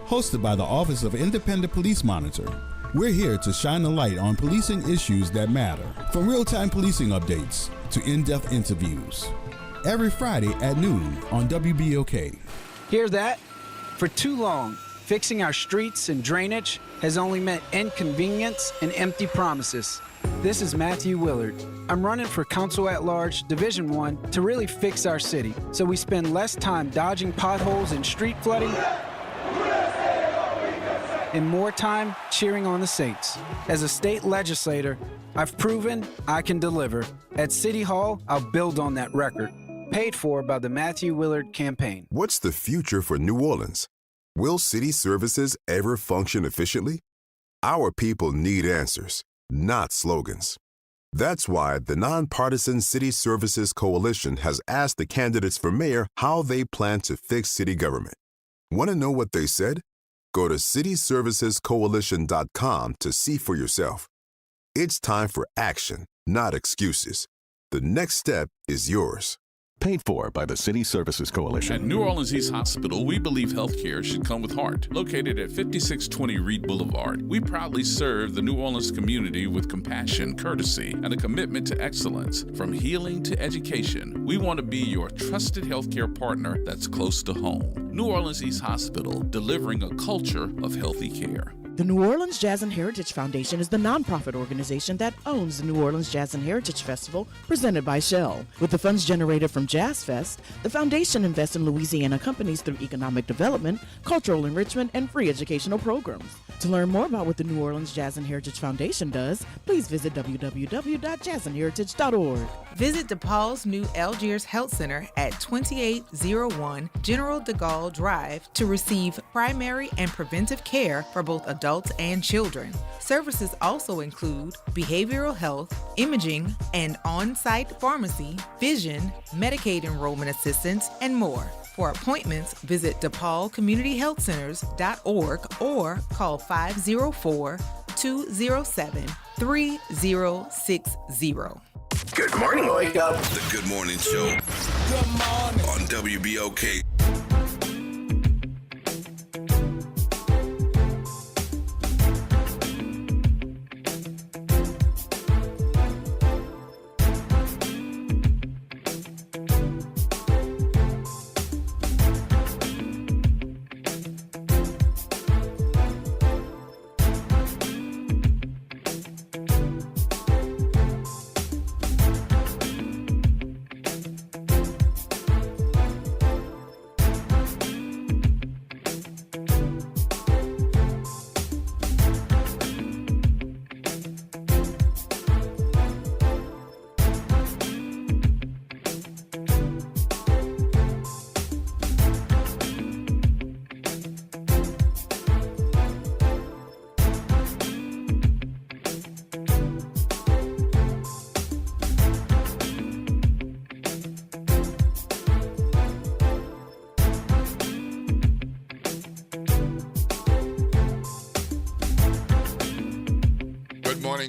Hosted by the Office of Independent Police Monitor, we're here to shine a light on policing issues that matter, from real-time policing updates to in-depth interviews. Every Friday at noon on WBOK. Hear that? For too long, fixing our streets and drainage has only meant inconvenience and empty promises. This is Matthew Willard. I'm running for Council at Large, Division 1, to really fix our city, so we spend less time dodging potholes and street flooding and more time cheering on the Saints. As a state legislator, I've proven I can deliver. At City Hall, I'll build on that record. Paid for by the Matthew Willard campaign. What's the future for New Orleans? Will city services ever function efficiently? Our people need answers, not slogans. That's why the Nonpartisan City Services Coalition has asked the candidates for mayor how they plan to fix city government. Want to know what they said? Go to cityservicescoalition.com to see for yourself. It's time for action, not excuses. The next step is yours. Paid for by the City Services Coalition. At New Orleans East Hospital, we believe healthcare should come with heart. Located at 5620 Reed Boulevard, we proudly serve the New Orleans community with compassion, courtesy, and a commitment to excellence. From healing to education, we want to be your trusted healthcare partner that's close to home. New Orleans East Hospital, delivering a culture of healthy care. The New Orleans Jazz and Heritage Foundation is the nonprofit organization that owns the New Orleans Jazz and Heritage Festival presented by Shell. With the funds generated from Jazz Fest, the foundation invests in Louisiana companies through economic development, cultural enrichment, and free educational programs. To learn more about what the New Orleans Jazz and Heritage Foundation does, please visit www.jazzandheritage.org. Visit DePaul's new Algiers Health Center at 2801 General de Gaulle Drive to receive primary and preventive care for both adults and children. Services also include behavioral health, imaging, and on-site pharmacy, vision, Medicaid enrollment assistance, and more. For appointments, visit DePaulCommunityHealthCenters.org or call 504-207-3060. Good morning, wake up. The Good Morning Show. Good morning. On WBOK.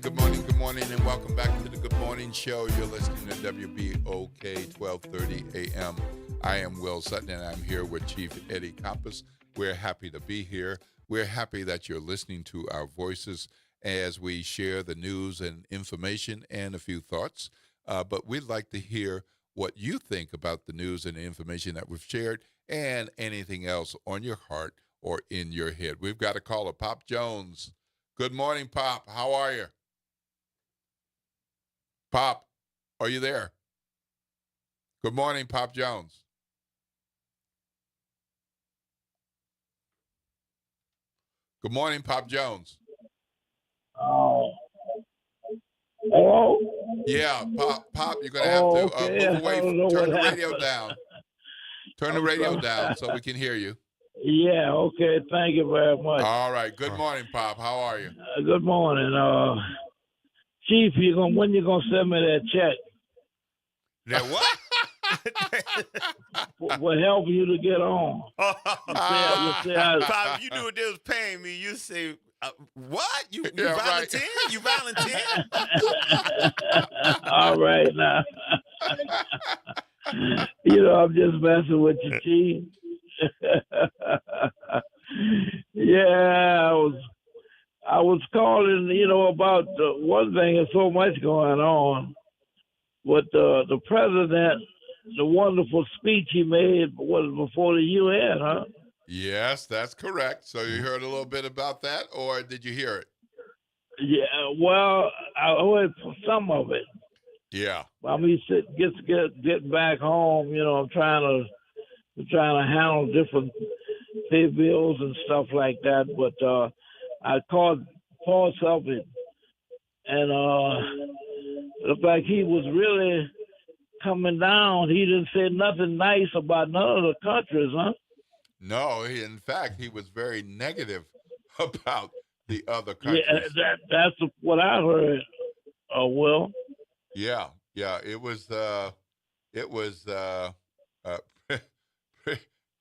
Good morning, and welcome back to the Good Morning Show. You're listening to WBOK 1230 AM. I am Will Sutton, and I'm here with Chief Eddie Compass. We're happy to be here. We're happy that you're listening to our voices as we share the news and information and a few thoughts. But we'd like to hear what you think about the news and the information that we've shared and anything else on your heart or in your head. We've got a caller, Pop Jones. Good morning, Pop. How are you? Pop, are you there? Good morning, Pop Jones. Good morning, Pop Jones. Oh. Hello? Yeah, Pop, you're going to have to move away. Turn the radio down. Turn the radio down so we can hear you. Yeah, okay. Thank you very much. All right. Good morning, Pop. How are you? Good morning. Chief, when you gonna send me that check? That what? Will help you to get on. Pop, you knew what they was paying me. You say, what? You volunteer? Right. You volunteer? All right now. I'm just messing with you, Chief. Yeah, I was calling, about one thing. There's so much going on. But the president, the wonderful speech he made was before the UN, huh? Yes, that's correct. So you heard a little bit about that, or did you hear it? Yeah, well, I heard some of it. Yeah. I mean, get back home. I'm trying to handle different pay bills and stuff like that. But I called Paul Sullivan, and looked like he was really coming down. He didn't say nothing nice about none of the countries, huh? No, in fact, he was very negative about the other countries. Yeah, that's what I heard. Will. Yeah, it was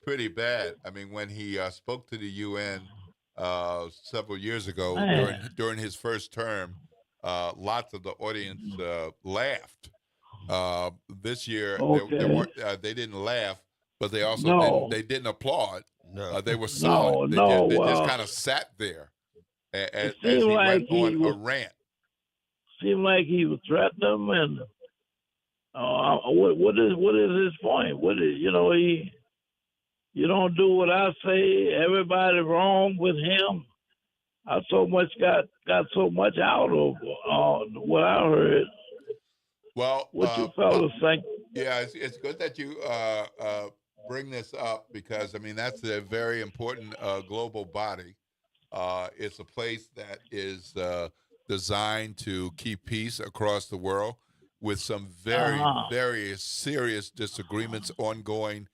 pretty bad. I mean, when he spoke to the UN several years ago during his first term, lots of the audience laughed. This year, they didn't laugh, but they also didn't applaud. No. They were silent. They just kind of sat there as he went on a rant. Seemed like he was threatening them, and what is his point? What is you don't do what I say. Everybody wrong with him. I so much got so much out of what I heard. Well, what you fellas think? Yeah, it's good that you bring this up because, I mean, that's a very important global body. It's a place that is designed to keep peace across the world with some very serious disagreements ongoing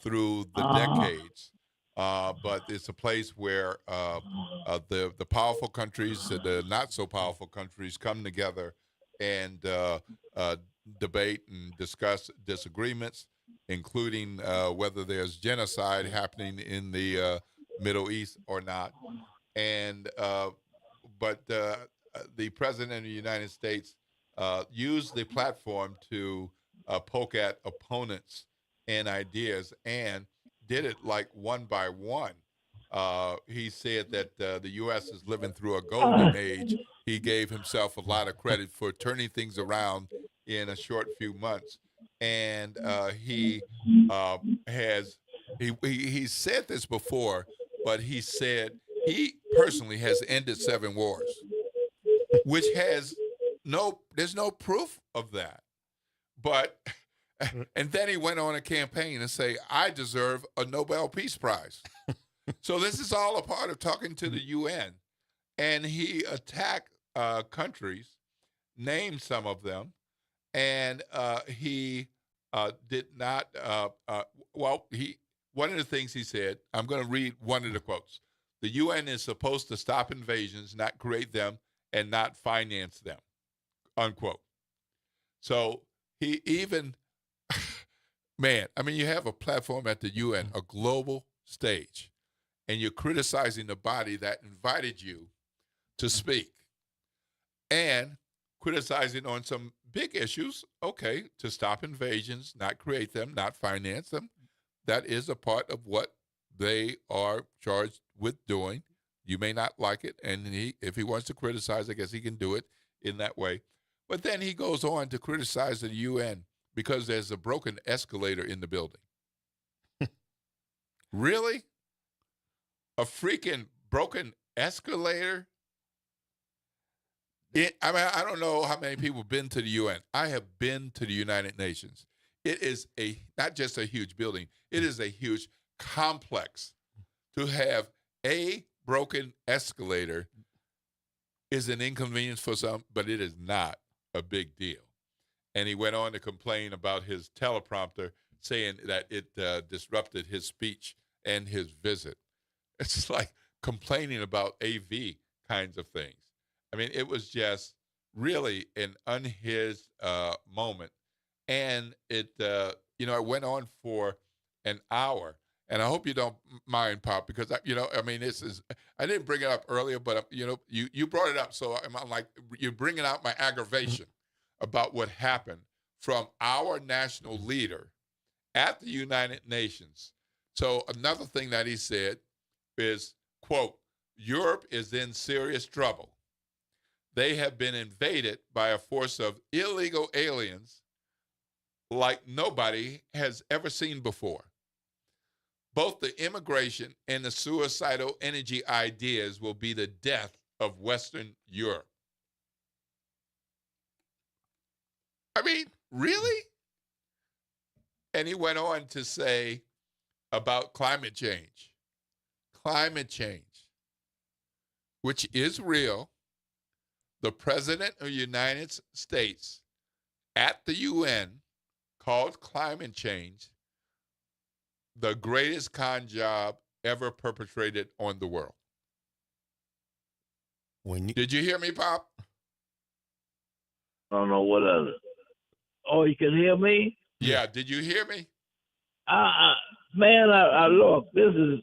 through the decades. But it's a place where the powerful countries and the not so powerful countries come together and debate and discuss disagreements, including whether there's genocide happening in the Middle East or not. And but the President of the United States used the platform to poke at opponents and ideas, and did it like one by one. He said that the U.S. is living through a golden age. He gave himself a lot of credit for turning things around in a short few months. And he said this before, but he said he personally has ended 7 wars, which there's no proof of that. But, and then he went on a campaign and say, I deserve a Nobel Peace Prize. So this is all a part of talking to the UN. And he attacked countries, named some of them, and he did not, one of the things he said, I'm going to read one of the quotes. The UN is supposed to stop invasions, not create them, and not finance them, unquote. So he even, man, I mean, you have a platform at the UN, a global stage, and you're criticizing the body that invited you to speak and criticizing on some big issues, okay, to stop invasions, not create them, not finance them. That is a part of what they are charged with doing. You may not like it, and if he wants to criticize, I guess he can do it in that way. But then he goes on to criticize the UN because there's a broken escalator in the building. Really? A freaking broken escalator? I don't know how many people have been to the UN. I have been to the United Nations. It is not just a huge building. It is a huge complex. To have a broken escalator is an inconvenience for some, but it is not a big deal. And he went on to complain about his teleprompter, saying that it disrupted his speech and his visit. It's just like complaining about AV kinds of things. I mean, it was just really an unhinged moment. And it went on for an hour. And I hope you don't mind, Pop, because, I didn't bring it up earlier, but, you brought it up. So I'm like, you're bringing out my aggravation about what happened from our national leader at the United Nations. So another thing that he said is, quote, Europe is in serious trouble. They have been invaded by a force of illegal aliens like nobody has ever seen before. Both the immigration and the suicidal energy ideas will be the death of Western Europe. I mean, really? And he went on to say about climate change, which is real. The President of the United States at the UN called climate change the greatest con job ever perpetrated on the world. Did you hear me, Pop? I don't know what other. Oh, you can hear me? Yeah, did you hear me? Man, I look, this is,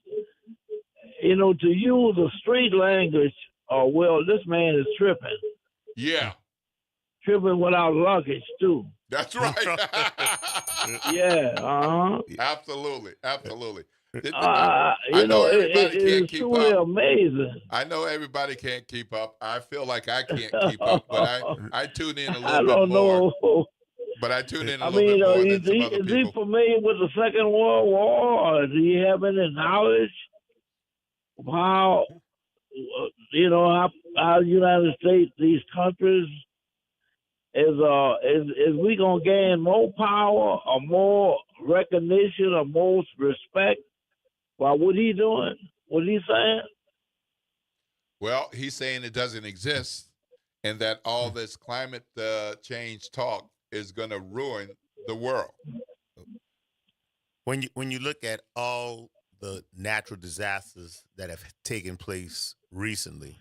to use a street language, this man is tripping. Yeah. Tripping without luggage, too. That's right. Yeah, Absolutely. It is truly amazing. I know everybody can't keep up. I feel like I can't keep up, but I tune in a little bit more. I don't know. But I tune in a little bit more than some other people. Is he familiar with the Second World War, or do you have any knowledge of how our United States, these countries, is we gonna gain more power or more recognition or more respect by what he doing? What he saying? Well, he's saying it doesn't exist, and that all this climate change talk is going to ruin the world. When you look at all the natural disasters that have taken place recently,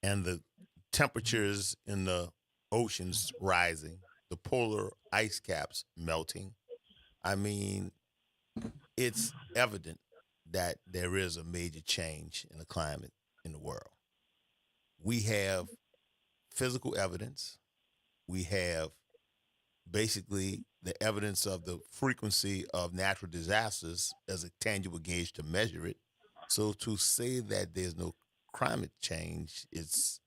and the temperatures in the oceans rising, the polar ice caps melting, I mean, it's evident that there is a major change in the climate in the world. We have physical evidence. We have basically the evidence of the frequency of natural disasters as a tangible gauge to measure it. So to say that there's no climate change, it's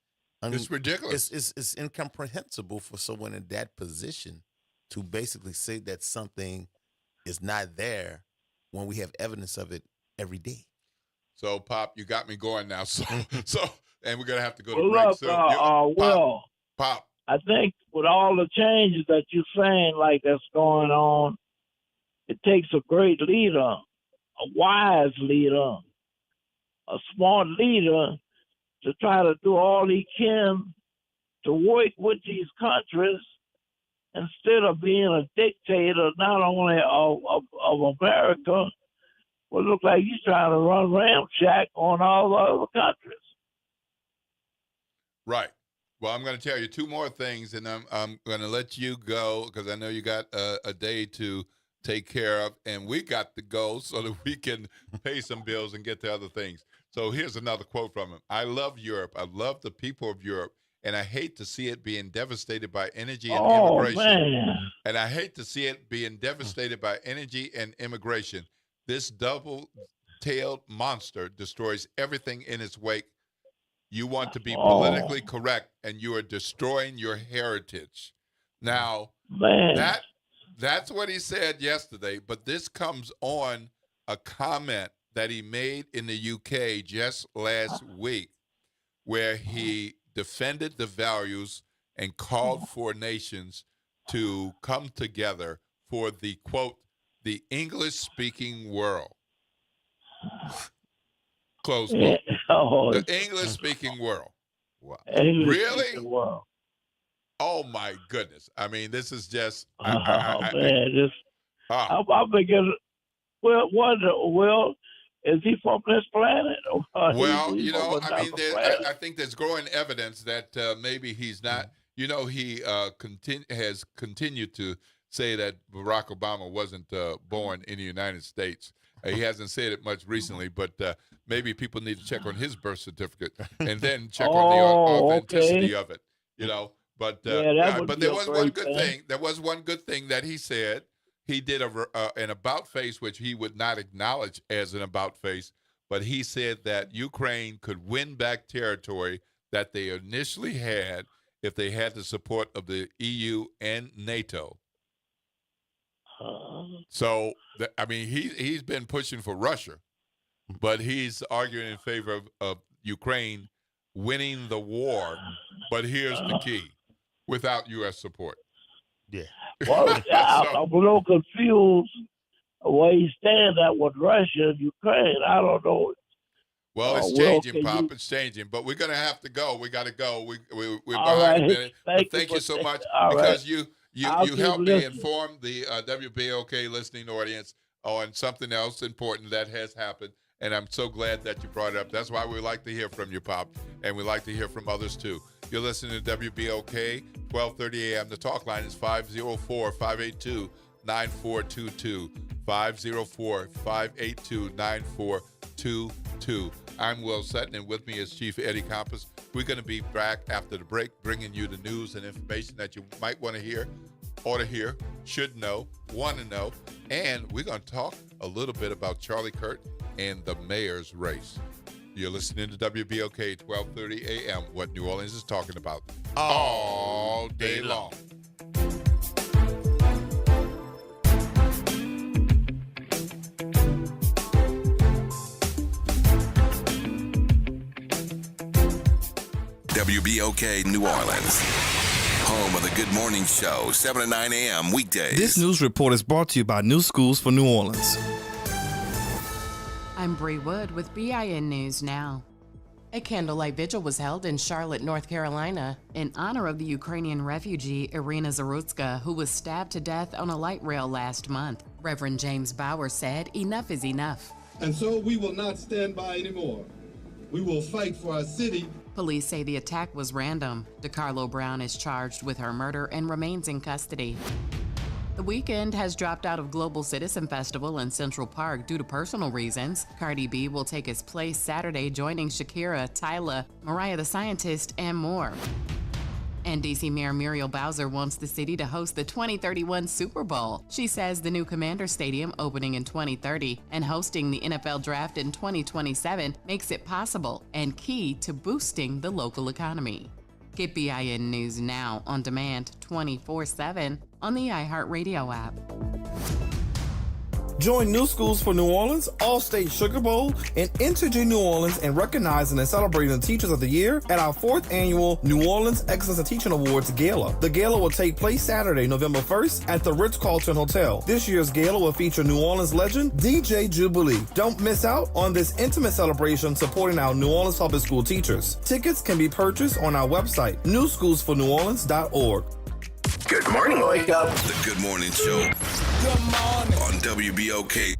ridiculous. It's incomprehensible for someone in that position to basically say that something is not there when we have evidence of it every day. So, Pop, you got me going now. So, and we're gonna have to go to Well, break look, soon. Pop. I think with all the changes that you're saying, like that's going on, it takes a great leader, a wise leader, a smart leader to try to do all he can to work with these countries instead of being a dictator, not only of America, but look like he's trying to run ramshack on all the other countries. Right. Well, I'm going to tell you two more things, and I'm going to let you go because I know you got a day to take care of, and we got to go so that we can pay some bills and get to other things. So here's another quote from him. I love Europe. I love the people of Europe, and I hate to see it being devastated by energy and immigration. Man. And I hate to see it being devastated by energy and immigration. This double-tailed monster destroys everything in its wake. You want to be politically correct, and you are destroying your heritage. Now, that's what he said yesterday, but this comes on a comment that he made in the UK just last week, where he defended the values and called for nations to come together for the, quote, the English-speaking world. Close quote. The English-speaking world. Wow. Really? World. Oh, my goodness. I mean, this is just... I'm thinking, well, is he from this planet? Well, you know, I mean, I think there's growing evidence that maybe he's not. You know, he has continued to say that Barack Obama wasn't born in the United States. He hasn't said it much recently, but maybe people need to check on his birth certificate and then check on the authenticity of it. You know, but there was one good thing. There was one good thing that he said. He did an about face, which he would not acknowledge as an about face, but he said that Ukraine could win back territory that they initially had if they had the support of the EU and NATO. So, I mean, he's been pushing for Russia, but he's arguing in favor of Ukraine winning the war. But here's the key: without U.S. support. Yeah. Well, I'm a little confused where he stands at with Russia and Ukraine. I don't know. Well, it's changing, Pop. It's changing. But we're going to have to go. We got to go. We're behind a minute. But thank you so much because you helped me inform the WBOK listening audience on something else important that has happened. And I'm so glad that you brought it up. That's why we like to hear from you, Pop. And we like to hear from others, too. You're listening to WBOK, 1230 a.m. The talk line is 504-582-9422. 504-582-9422. I'm Will Sutton, and with me is Chief Eddie Compass. We're going to be back after the break, bringing you the news and information that you might want to hear, ought to hear, should know, want to know. And we're going to talk a little bit about Charlie Kirk and the mayor's race. You're listening to WBOK 1230 a.m., what New Orleans is talking about all day long. WBOK New Orleans. Home of the Good Morning Show, 7 to 9 a.m. weekdays. This news report is brought to you by New Schools for New Orleans. I'm Bree Wood with BIN News Now. A candlelight vigil was held in Charlotte, North Carolina, in honor of the Ukrainian refugee Irina Zarutska, who was stabbed to death on a light rail last month. Reverend James Bauer said, "Enough is enough." And so we will not stand by anymore. We will fight for our city. Police say the attack was random. DeCarlo Brown is charged with her murder and remains in custody. The Weeknd has dropped out of Global Citizen Festival in Central Park due to personal reasons. Cardi B will take his place Saturday, joining Shakira, Tyla, Mariah the Scientist, and more. And DC Mayor Muriel Bowser wants the city to host the 2031 Super Bowl. She says the new Commander Stadium, opening in 2030, and hosting the NFL Draft in 2027 makes it possible and key to boosting the local economy. Get BIN News Now on demand 24/7 on the iHeartRadio app. Join New Schools for New Orleans, All-State Sugar Bowl, and Entergy New Orleans in recognizing and celebrating the Teachers of the Year at our 4th annual New Orleans Excellence in Teaching Awards Gala. The gala will take place Saturday, November 1st at the Ritz-Carlton Hotel. This year's gala will feature New Orleans legend DJ Jubilee. Don't miss out on this intimate celebration supporting our New Orleans public school teachers. Tickets can be purchased on our website, newschoolsforneworleans.org. Good morning. Wake up. The Good Morning Show. Good morning. On WBOK.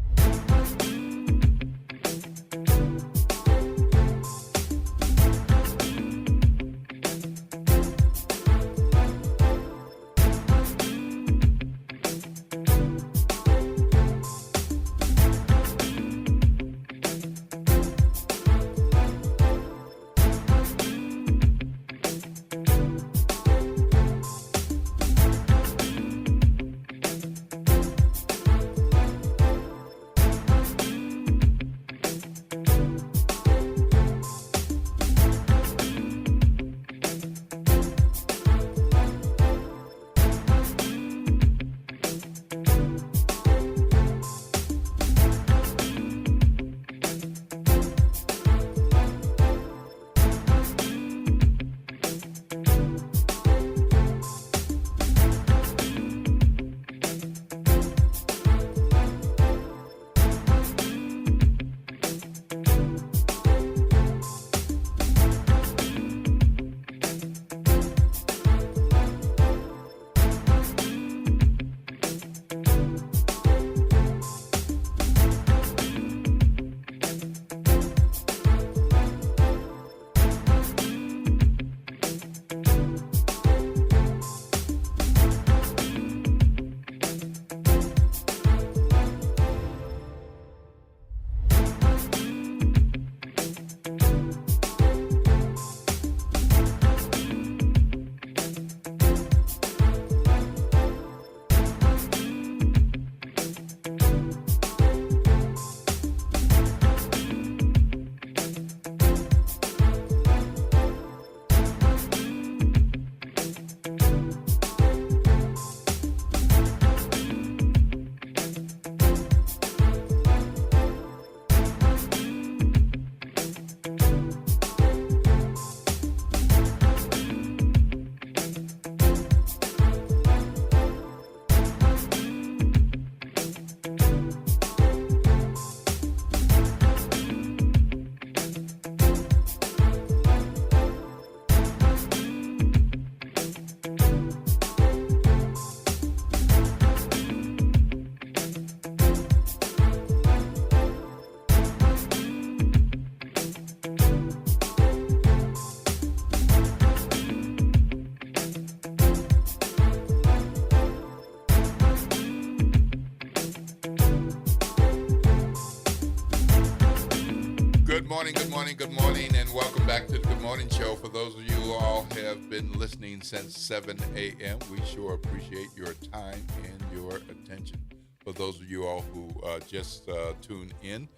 Good morning, and welcome back to the Good Morning Show. For those of you who all have been listening since 7 a.m., we sure appreciate your time and your attention. For those of you all who just tuned in,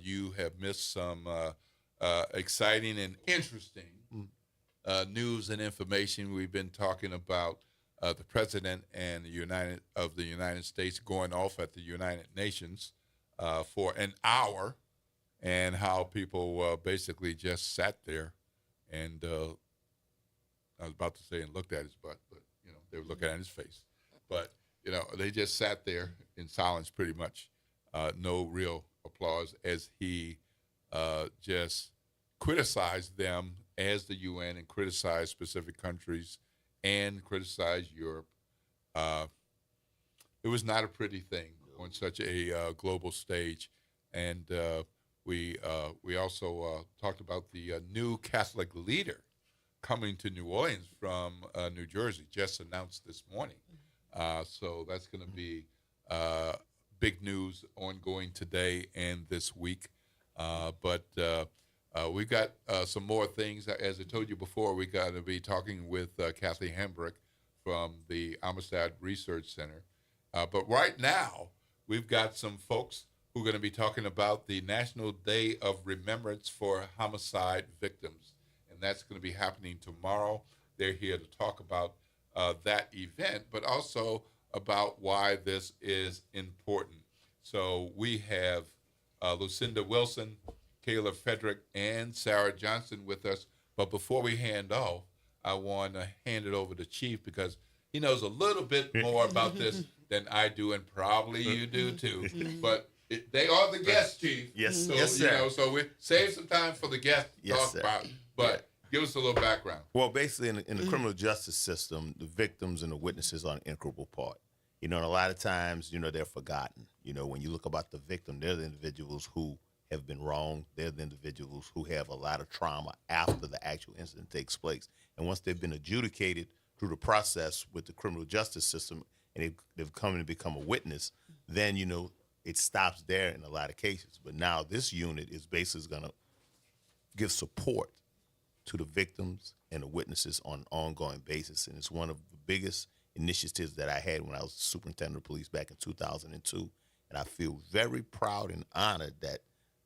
you have missed some exciting and interesting news and information. We've been talking about the President and the United States going off at the United Nations for an hour, and how people basically just sat there and I was about to say and looked at his butt, but they were looking at his face. But they just sat there in silence, pretty much, no real applause, as he just criticized them as the UN and criticized specific countries and criticized Europe. It was not a pretty thing on such a global stage, and we also talked about the new Catholic leader coming to New Orleans from New Jersey, just announced this morning. So that's going to be big news ongoing today and this week. But we've got some more things. As I told you before, we're going to be talking with Kathy Hambrick from the Amistad Research Center. But right now, we've got some folks who are going to be talking about the National Day of Remembrance for Homicide Victims. And that's going to be happening tomorrow. They're here to talk about that event, but also about why this is important. So we have Lucinda Wilson, Kayla Frederick, and Sarah Johnson with us. But before we hand off, I want to hand it over to Chief because he knows a little bit more about this than I do, and probably you do too. But they are the guests, Chief. Yes, so, yes, sir. So we save some time for the guests to talk about. But give us a little background. Well, basically, in the criminal justice system, the victims and the witnesses are an integral part. And a lot of times, they're forgotten. When you look about the victim, they're the individuals who have been wronged. They're the individuals who have a lot of trauma after the actual incident takes place. And once they've been adjudicated through the process with the criminal justice system and they've come and become a witness, then, it stops there in a lot of cases. But now this unit is basically going to give support to the victims and the witnesses on an ongoing basis. And it's one of the biggest initiatives that I had when I was superintendent of police back in 2002. And I feel very proud and honored that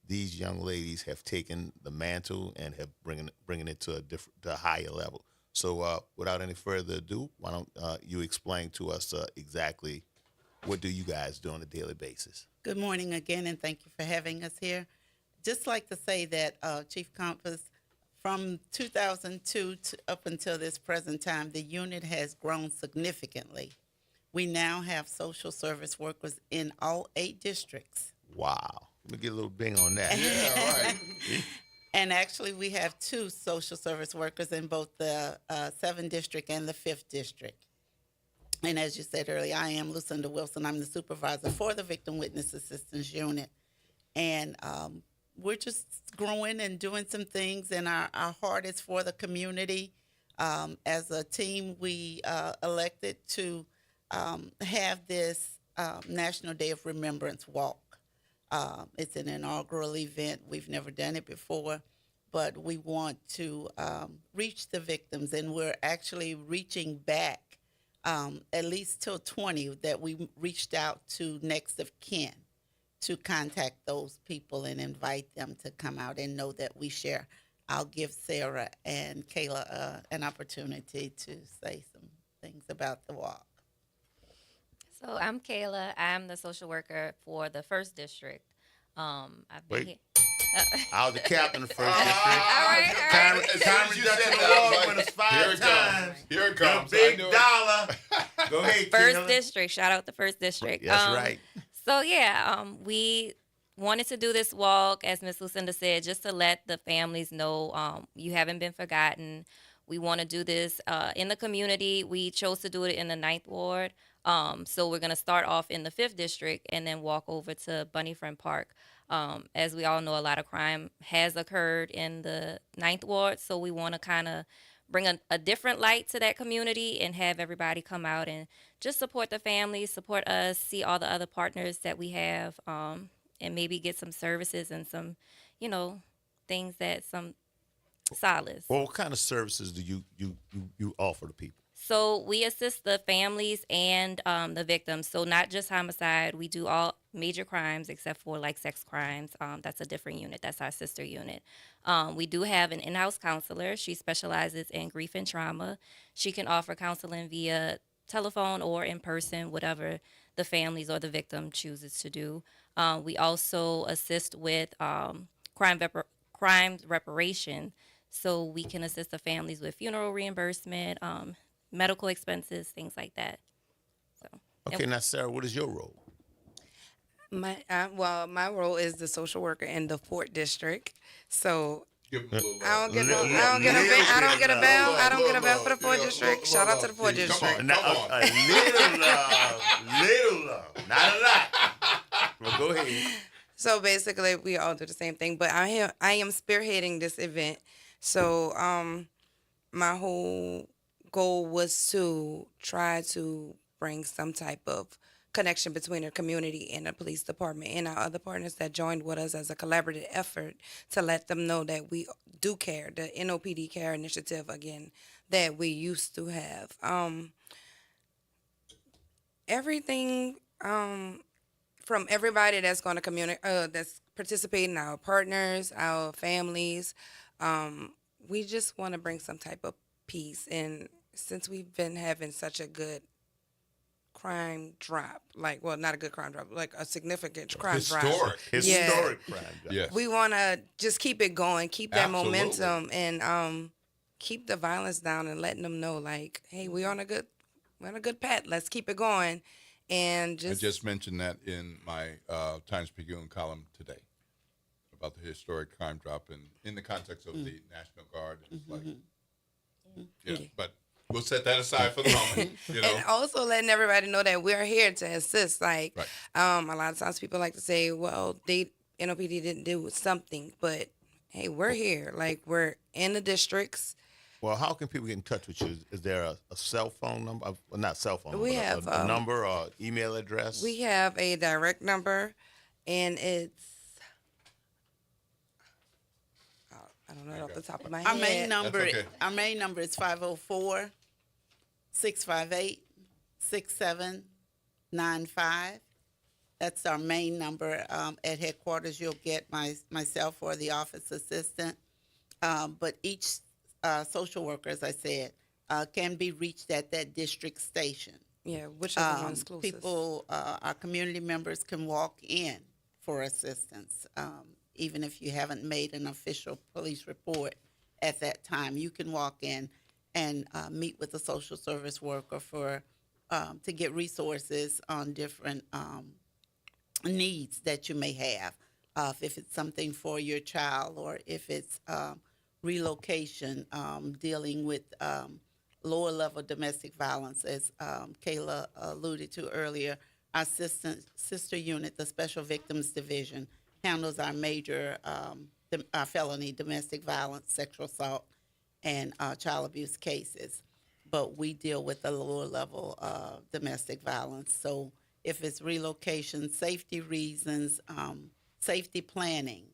these young ladies have taken the mantle and have bringing it to a higher level. So without any further ado, why don't you explain to us exactly what do you guys do on a daily basis? Good morning again, and thank you for having us here. Just like to say that Chief Compass, from 2002 up until this present time, the unit has grown significantly. We now have social service workers in all 8 districts. Wow. Let me get a little bing on that. Yeah, right. And actually, we have 2 social service workers in both the 7th district and the 5th district. And as you said earlier, I am Lucinda Wilson. I'm the supervisor for the Victim Witness Assistance Unit. And we're just growing and doing some things, and our heart is for the community. As a team, we elected to have this National Day of Remembrance walk. It's an inaugural event. We've never done it before, but we want to reach the victims, and we're actually reaching back at least till 20 that we reached out to next of kin to contact those people and invite them to come out and know that we share. I'll give Sarah and Kayla an opportunity to say some things about the walk. So I'm Kayla. I'm the social worker for the 1st district. I've been here. I was the captain of the 1st district. All right. Time reduction award winners 5 times. Here it comes. The big dollar. Go ahead, 1st Kayla. district. Shout out the 1st district. That's right. So we wanted to do this walk, as Ms. Lucinda said, just to let the families know you haven't been forgotten. We want to do this in the community. We chose to do it in the 9th ward. So we're going to start off in the 5th district and then walk over to Bunny Friend Park. As we all know, a lot of crime has occurred in the 9th ward. So we want to kind of bring a different light to that community and have everybody come out and just support the families, support us, see all the other partners that we have, and maybe get some services and some, things that some solace. Well, what kind of services do you offer to people? So we assist the families and the victims. So not just homicide. We do all major crimes except for like sex crimes. That's a different unit. That's our sister unit. We do have an in-house counselor. She specializes in grief and trauma. She can offer counseling via telephone or in person, whatever the families or the victim chooses to do. We also assist with crime reparation. so we can assist the families with funeral reimbursement, medical expenses, things like that. So. Okay, now Sarah, what is your role? My role is the social worker in the 4th District. So I don't get a bell for the 4th District. Shout out to the 4th District. Come on. A little love, not a lot. Well, go ahead. So basically, we all do the same thing, but I am spearheading this event. So my whole goal was to try to bring some type of connection between the community and the police department and our other partners that joined with us as a collaborative effort to let them know that we do care, the NOPD Care Initiative, again, that we used to have. Everything from everybody that's going to that's participating, our partners, our families, we just want to bring some type of peace. And since we've been having such a good crime drop, not a good crime drop, like a significant crime drop. Historic crime drop. Yes. We want to just keep it going, keep that momentum, and keep the violence down, and letting them know, like, hey, we're on a good path. Let's keep it going, and I just mentioned that in my Times-Picayune column today about the historic crime drop, and in the context of the National Guard, and but. We'll set that aside for the moment. And also letting everybody know that we're here to assist. A lot of times people like to say, well, NOPD didn't do something, but hey, we're here. We're in the districts. Well, how can people get in touch with you? Is there a cell phone number? Well, not cell phone. We have a number or email address. We have a direct number, and it's I don't know it off the top of my head. Our main number is 504-658-6795. That's our main number. At headquarters, you'll get myself or the office assistant. But each social worker, as I said, can be reached at that district station. Yeah, whichever one's closest. People, our community members can walk in for assistance. Even if you haven't made an official police report at that time, you can walk in and meet with a social service worker to get resources on different needs that you may have. If it's something for your child, or if it's relocation, dealing with lower level domestic violence, as Kayla alluded to earlier, our sister unit, the Special Victims Division, handles our major our felony domestic violence, sexual assault, and child abuse cases. But we deal with the lower level domestic violence. So if it's relocation, safety reasons, safety planning,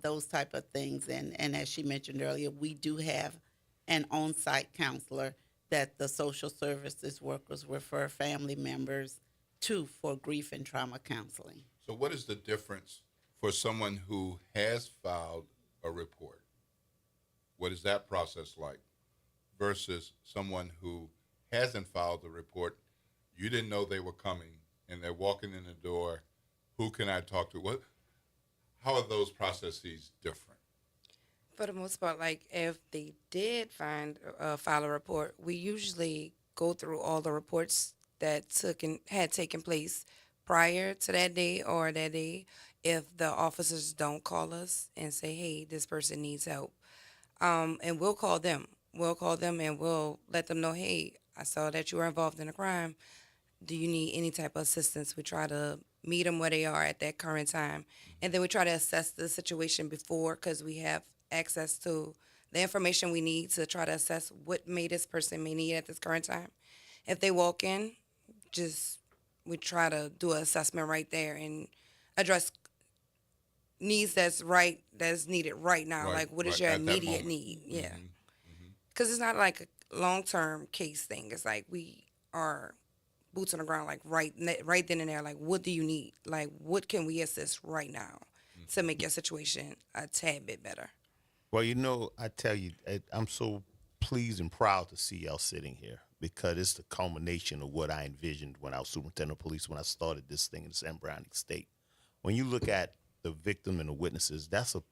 those type of things. And as she mentioned earlier, we do have an on-site counselor that the social services workers refer family members to for grief and trauma counseling. So what is the difference for someone who has filed a report? What is that process like versus someone who hasn't filed the report? You didn't know they were coming, and they're walking in the door. Who can I talk to? How are those processes different? For the most part, if they did file a report, we usually go through all the reports that had taken place prior to that day or that day. If the officers don't call us and say, hey, this person needs help, and we'll call them. We'll call them and we'll let them know, hey, I saw that you were involved in a crime. Do you need any type of assistance? We try to meet them where they are at that current time. And then we try to assess the situation before, because we have access to the information we need to try to assess what this person may need at this current time. If they walk in, we try to do an assessment right there and address needs that's needed right now. What is your immediate need? Yeah. Because it's not like a long-term case thing. It's we are boots on the ground, right then and there. What do you need? What can we assist right now to make your situation a tad bit better? Well, I tell you, I'm so pleased and proud to see y'all sitting here, because it's the culmination of what I envisioned when I was superintendent of police, when I started this thing in the San Browning State. When you look at the victim and the witnesses, that's an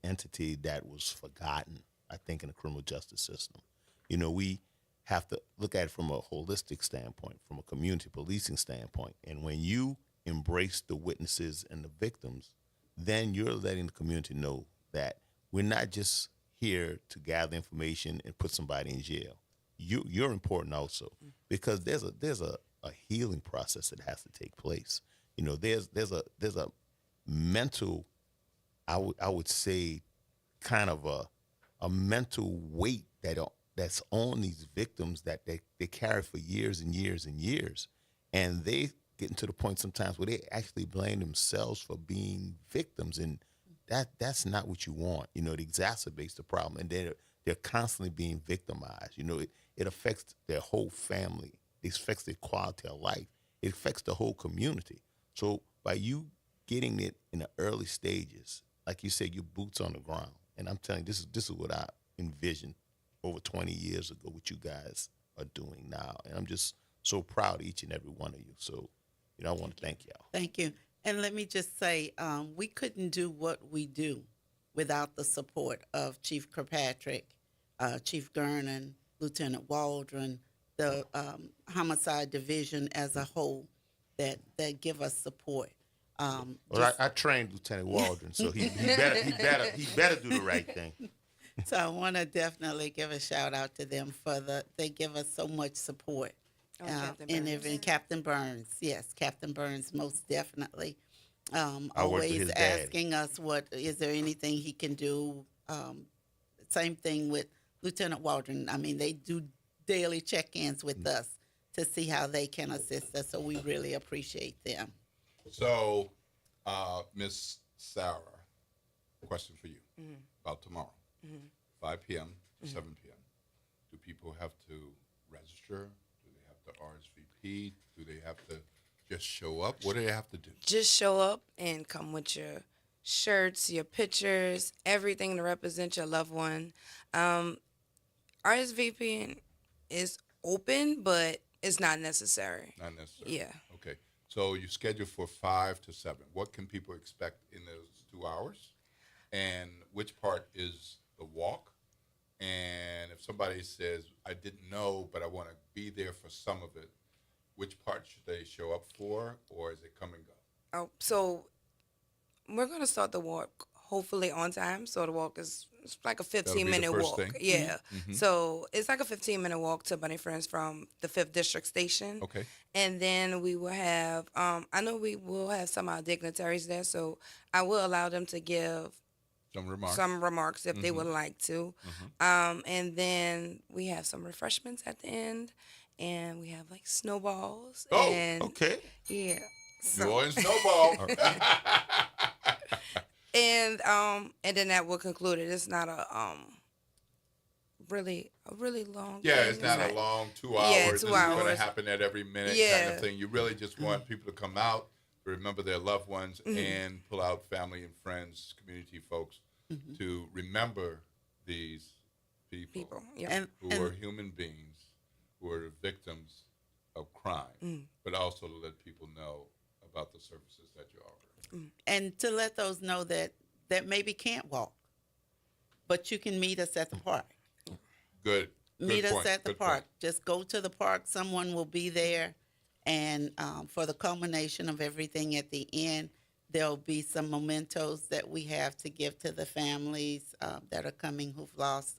entity that was forgotten I think, in the criminal justice system. You know, we have to look at it from a holistic standpoint, from a community policing standpoint. And when you embrace the witnesses and the victims, then you're letting the community know that we're not just here to gather information and put somebody in jail. You're important also, because there's a healing process that has to take place. You know, there's a mental, I would say, kind of a mental weight that's on these victims that they carry for years and years and years, and they getting to the point sometimes where they actually blame themselves for being victims, and that's not what you want. You know, it exacerbates the problem, and they're constantly being victimized. You know, it affects their whole family. It affects their quality of life. It affects the whole community. So by you getting it in the early stages, like you said, your boots on the ground, and I'm telling you, this is what I envisioned over 20 years ago, what you guys are doing now, and I'm just so proud of each and every one of you. So, you know, I want to thank y'all. Thank you. And let me just say, we couldn't do what we do without the support of Chief Kirkpatrick, Chief Gernon, Lieutenant Waldron, the Homicide Division as a whole that give us support. Well, I trained Lieutenant Waldron, so he better do the right thing. So I want to definitely give a shout out to them they give us so much support. And Captain Burns, yes, Captain Burns, most definitely. Always asking us, is there anything he can do? Same thing with Lieutenant Waldron. I mean, they do daily check-ins with us to see how they can assist us. So we really appreciate them. So, Miss Sarah, question for you about tomorrow, 5 p.m. to 7 p.m. Do people have to register? Do they have to RSVP? Do they have to just show up? What do they have to do? Just show up and come with your shirts, your pictures, everything to represent your loved one. RSVP is open, but it's not necessary. Not necessary. Yeah. Okay. So you schedule for 5 to 7. What can people expect in those 2 hours? And which part is the walk? And if somebody says, I didn't know, but I want to be there for some of it, which part should they show up for, or is it come and go? Oh, so we're going to start the walk hopefully on time. So the walk is like a 15-minute walk. Thing. Yeah. Mm-hmm. So it's like a 15-minute walk to Bunny Friends from the 5th District Station. Okay. And then we will have, I know we will have some of our dignitaries there, so I will allow them to give some remarks if they would like to. And then we have some refreshments at the end, and we have like snowballs. Oh, and, okay. Yeah. New Orleans snowball. And then that will conclude it. It's not a really long. Yeah, thing. it's not a long 2 hours. Yeah, 2 this hours. is going to happen at every minute kind of thing. You really just want people to come out, remember their loved ones, and pull out family and friends, community folks, to remember these people who are human beings, who are victims of crime, but also to let people know about the services that you offer. And to let those know that maybe can't walk, but you can meet us at the park. Good. Meet us at the park. Just go to the park. Someone will be there. And for the culmination of everything at the end, there'll be some mementos that we have to give to the families that are coming who've lost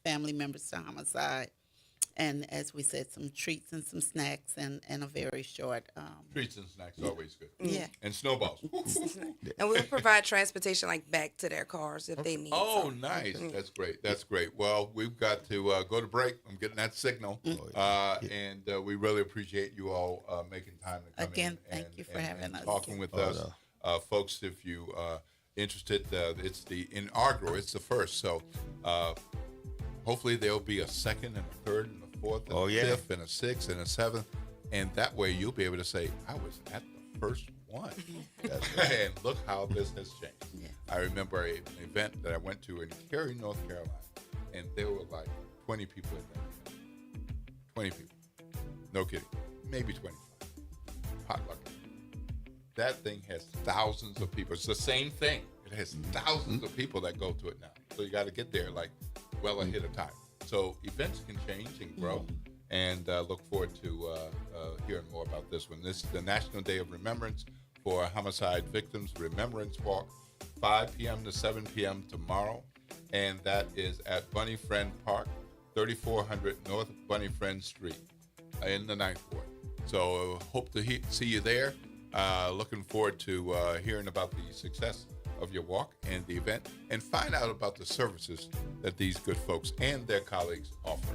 family members to homicide. And as we said, some treats and some snacks and a very short... treats and snacks, always good. Yeah. And snowballs. And we'll provide transportation like back to their cars if they need something. Nice. That's great. That's great. Well, we've got to go to break. I'm getting that signal. And we really appreciate you all making time to come in. Again, thank you for having us. Talking with us. Folks, if you interested, it's the inaugural. It's the first. So hopefully there'll be a second and a third and a fourth and a fifth and a sixth and a seventh. And that way you'll be able to say, I was at the first one. And look how this has changed. Yeah. I remember an event that I went to in Cary, North Carolina, and there were like 20 people at that event. 20 people. No kidding. Maybe 25. Potluck. That thing has thousands of people. It's the same thing. It has thousands of people that go to it now. So you got to get there like well ahead of time. So events can change and grow, and look forward to hearing more about this one. This is the National Day of Remembrance for Homicide Victims Remembrance Walk, 5 p.m. to 7 p.m. tomorrow, and that is at Bunny Friend Park, 3400 North Bunny Friend Street in the 9th Ward. So hope to see you there. Looking forward to hearing about the success of your walk and the event, and find out about the services that these good folks and their colleagues offer.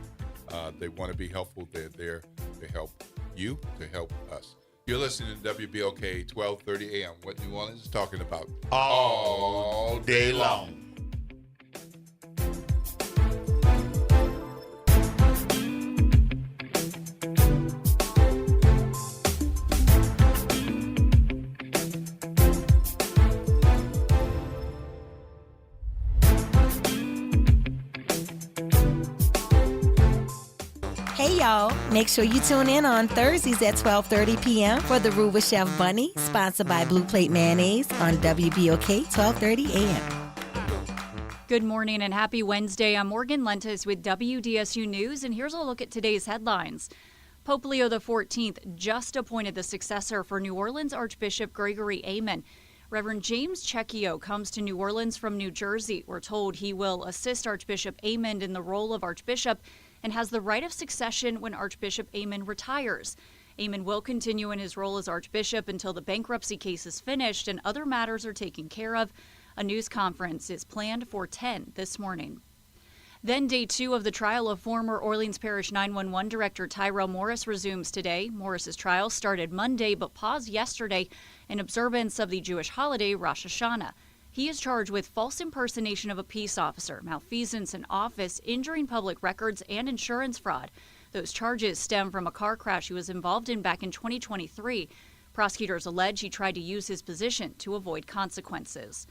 They want to be helpful. They're there to help you, to help us. You're listening to WBOK 1230 AM. What New Orleans is talking about all day long. Hey y'all, make sure you tune in on Thursdays at 12:30 p.m. for the Roux with Chef Bunny, sponsored by Blue Plate Mayonnaise on WBOK 1230 a.m. Good morning and happy Wednesday. I'm Morgan Lentis with WDSU News, and here's a look at today's headlines. Pope Leo XIV just appointed the successor for New Orleans Archbishop Gregory Amen. Reverend James Cecchio comes to New Orleans from New Jersey. We're told he will assist Archbishop Amen in the role of Archbishop and has the right of succession when Archbishop Amen retires. Amen will continue in his role as Archbishop until the bankruptcy case is finished and other matters are taken care of. A news conference is planned for 10 this morning. Then day 2 of the trial of former Orleans Parish 911 Director Tyrell Morris resumes today. Morris's trial started Monday but paused yesterday in observance of the Jewish holiday Rosh Hashanah. He is charged with false impersonation of a peace officer, malfeasance in office, injuring public records, and insurance fraud. Those charges stem from a car crash he was involved in back in 2023. Prosecutors allege he tried to use his position to avoid consequences.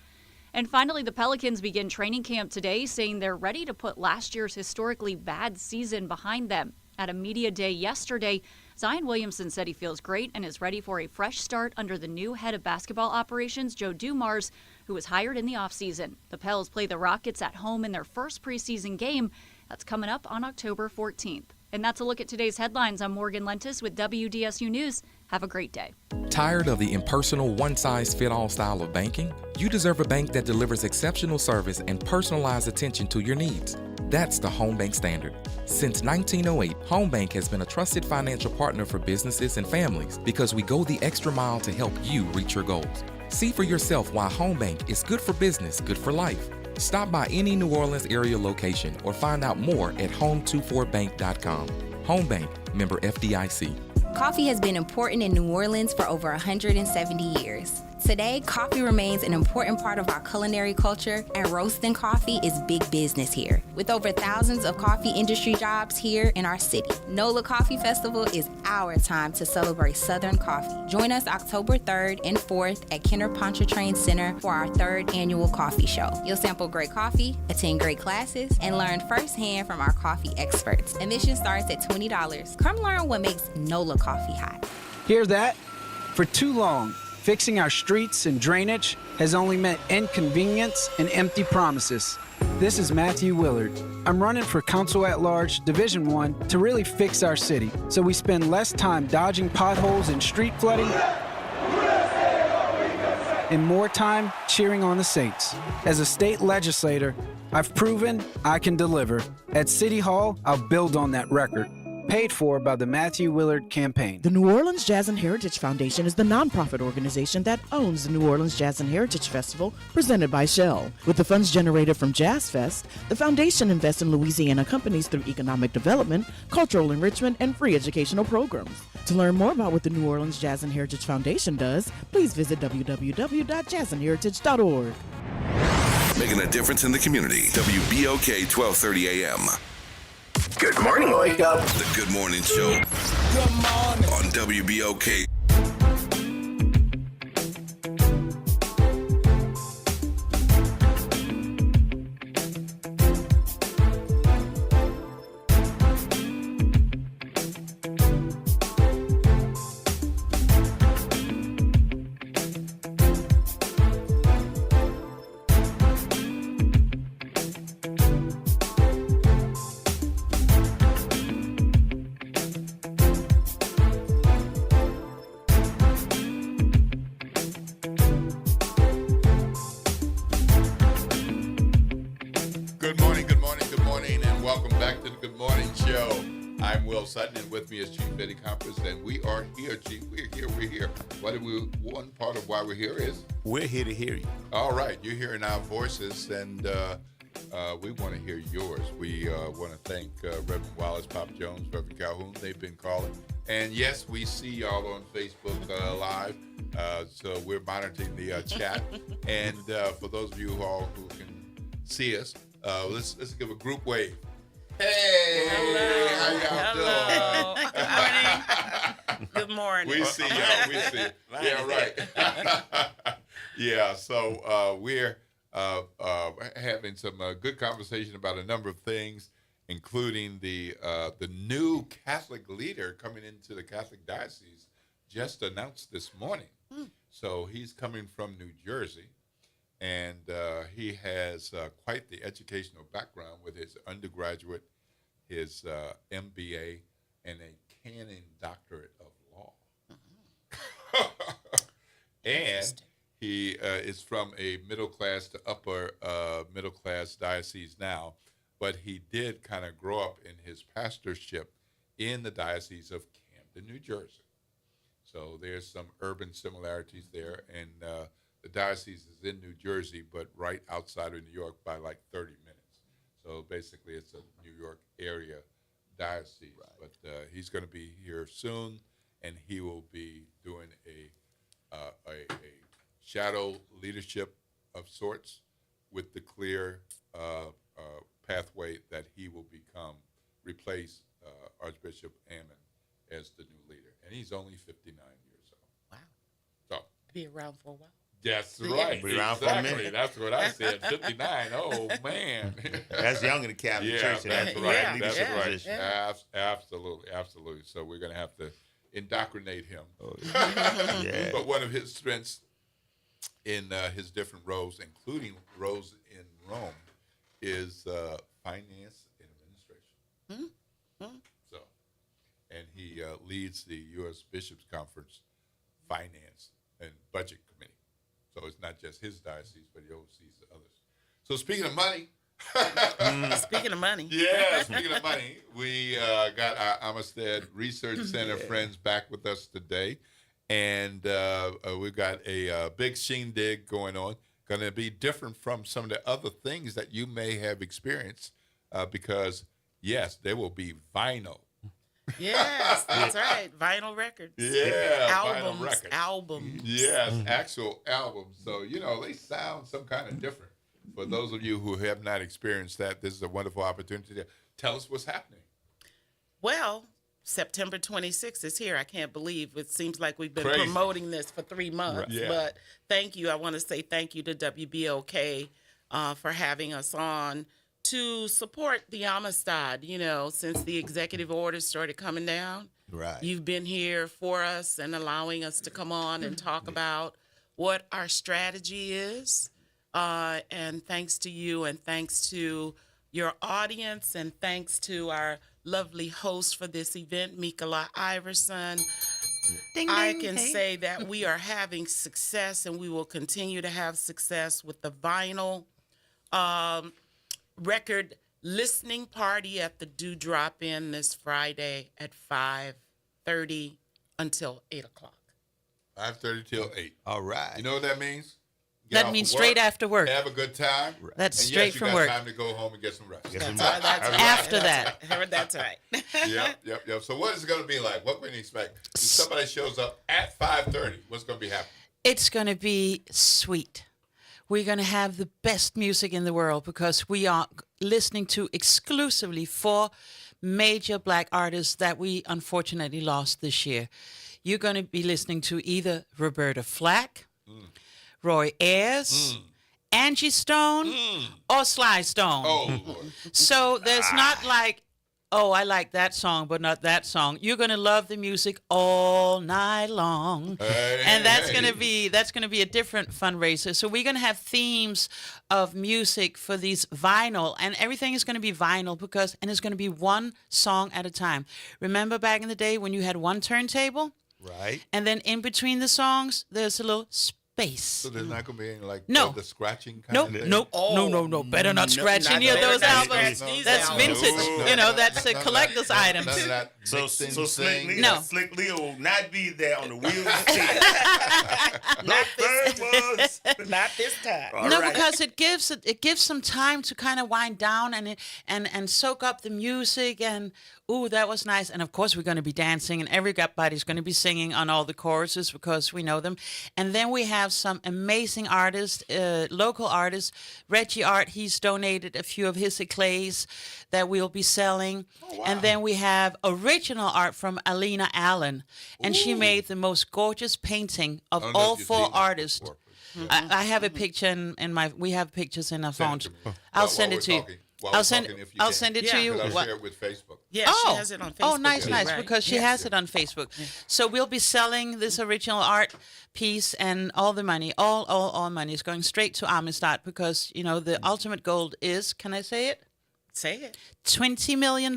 And finally, the Pelicans begin training camp today, saying they're ready to put last year's historically bad season behind them. At a media day yesterday, Zion Williamson said he feels great and is ready for a fresh start under the new head of basketball operations, Joe Dumars, who was hired in the offseason. The Pels play the Rockets at home in their first preseason game. That's coming up on October 14th. And that's a look at today's headlines. I'm Morgan Lentis with WDSU News. Have a great day. Tired of the impersonal, one-size-fit-all style of banking? You deserve a bank that delivers exceptional service and personalized attention to your needs. That's the Home Bank Standard. Since 1908, Home Bank has been a trusted financial partner for businesses and families because we go the extra mile to help you reach your goals. See for yourself why Home Bank is good for business, good for life. Stop by any New Orleans area location or find out more at home24bank.com. Home Bank, member FDIC. Coffee has been important in New Orleans for over 170 years. Today, coffee remains an important part of our culinary culture, and roasting coffee is big business here. With over thousands of coffee industry jobs here in our city, NOLA Coffee Festival is our time to celebrate Southern coffee. Join us October 3rd and 4th at Kenner Pontchartrain Center for our 3rd annual coffee show. You'll sample great coffee, attend great classes, and learn firsthand from our coffee experts. Admission starts at $20. Come learn what makes NOLA coffee hot. Hear that? For too long, fixing our streets and drainage has only meant inconvenience and empty promises. This is Matthew Willard. I'm running for Council at Large, Division 1, to really fix our city so we spend less time dodging potholes and street flooding and more time cheering on the Saints. As a state legislator, I've proven I can deliver. At City Hall, I'll build on that record. Paid for by the Matthew Willard campaign. The New Orleans Jazz and Heritage Foundation is the nonprofit organization that owns the New Orleans Jazz and Heritage Festival, presented by Shell. With the funds generated from Jazz Fest, the foundation invests in Louisiana companies through economic development, cultural enrichment, and free educational programs. To learn more about what the New Orleans Jazz and Heritage Foundation does, please visit www.jazzandheritage.org. Making a difference in the community. WBOK 1230 AM. Good morning, wake up. The Good Morning Show. Good morning. On WBOK. to the Good Morning Show. I'm Will Sutton, and with me is Chief Eddie Compass, and we are here, Chief. We're here. One part of why we're here is? We're here to hear you. All right, you're hearing our voices, and we want to hear yours. We want to thank Reverend Wallace, Pop Jones, Reverend Calhoun. They've been calling. And yes, we see y'all on Facebook Live, so we're monitoring the chat. And for those of you all who can see us, let's give a group wave. Hey, how y'all doing? Good morning. We see y'all. We see. Yeah, right. Yeah. So we're having some good conversation about a number of things, including the new Catholic leader coming into the Catholic diocese just announced this morning. So he's coming from New Jersey, and he has quite the educational background with his undergraduate, his MBA, and a canon doctorate of law. And he is from a middle class to upper middle class diocese now, but he did kind of grow up in his pastorship in the Diocese of Camden, New Jersey. So there's some urban similarities there, and the diocese is in New Jersey, but right outside of New York by like 30 minutes. So basically it's a New York area diocese. Right. But he's going to be here soon, and he will be doing a shadow leadership of sorts with the clear pathway that he will replace Archbishop Ammon as the new leader. And he's only 59 years old. Wow. So be around for a while. That's right. Be around for a Exactly. minute. That's what I said. 59. Oh, man. That's young in the Catholic Church. And That's that's right. right. That's Leadership right. position. Absolutely. Absolutely. So we're going to have to indoctrinate him. Oh, yeah. Yeah. But one of his strengths in his different roles, including roles in Rome, is finance and administration. So, and he leads the U.S. Bishops' Conference Finance and Budget Committee. So it's not just his diocese, but he oversees the others. So speaking of money. Speaking of money. Yeah, speaking of money, we got our Amistad Research Center friends back with us today. And we've got a big shindig going on. Going to be different from some of the other things that you may have experienced because, yes, there will be vinyl. Yes, that's right. Vinyl records. Yeah, albums. vinyl records. Albums. Yes, actual albums. So, they sound some kind of different. For those of you who have not experienced that, this is a wonderful opportunity to tell us what's happening. Well, September 26th is here. I can't believe it seems like we've been Crazy. promoting this for 3 months. Right. Yeah. But thank you. I want to say thank you to WBOK for having us on to support the Amistad, since the executive orders started coming down. Right. You've been here for us and allowing us to come on and talk about what our strategy is. And thanks to you and thanks to your audience and thanks to our lovely host for this event, Mikola Iverson. Ding, I ding, can hey. say that we are having success and we will continue to have success with the vinyl record listening party at the Dewdrop Inn this Friday at 5:30 until 8 o'clock. 5:30 till 8. All right. You know what that means? That off means of straight after work. Have a good time. That's and straight yes, you from got work. time to go home and get some rest. That's right. After that. That's right. Yep. So what is it going to be like? What can we expect? If somebody shows up at 5:30, what's going to be happening? It's going to be sweet. We're going to have the best music in the world because we are listening to exclusively 4 major black artists that we unfortunately lost this year. You're going to be listening to either Roberta Flack, Roy Ayers, Angie Stone, or Sly Stone. Oh, Lord. So there's not like, oh, I like that song, but not that song. You're gonna love the music all night long, and that's gonna be a different fundraiser. So we're gonna have themes of music for these vinyl, and everything is gonna be vinyl and it's gonna be one song at a time. Remember back in the day when you had one turntable, right? And then in between the songs, there's a little space. space. So there's not going to be any like No. the scratching kind Nope, of thing? nope, no. Better not scratch any of those albums. That's vintage. That's a collector's item. None of that So mixing Slick thing? Leo, Slick Leo will not be there on the wheels of steel. Not this time. No, because it gives some time to kind of wind down and soak up the music and that was nice. And of course we're going to be dancing and everybody's going to be singing on all the choruses because we know them. And then we have some amazing artists, local artists. Reggie Art, he's donated a few of his eclairs that we'll be selling. Oh, wow. And then we have original art from Alina Allen, and she made the most gorgeous painting of all 4 artists. I have a picture in my. We have pictures in our phones. I'll send it to you. I'll send it to you. I'll share it with Facebook. Yeah, she has it on Facebook. Oh, nice, too, nice, right? because she has it on Facebook. Yeah. So we'll be selling this original art piece, and all the money, all money is going straight to Amistad because, the ultimate goal is, can I say it? Say it. $20 million.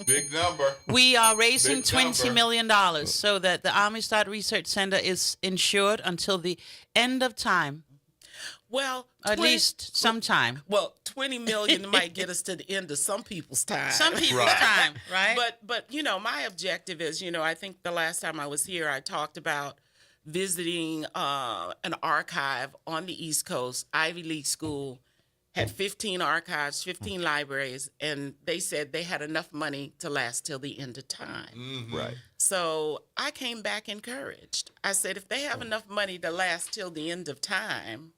Big number. We are raising $20 million so that the Amistad Research Center is insured until the end of time. Well, at least sometime. Well, 20 million might get us to the end of some people's time. Some people's time, right? But my objective is, I think the last time I was here, I talked about visiting an archive on the East Coast. Ivy League school had 15 archives, 15 libraries, and they said they had enough money to last till the end of time. Mm-hmm. Right. So I came back encouraged. I said, if they have enough money to last till the end of time,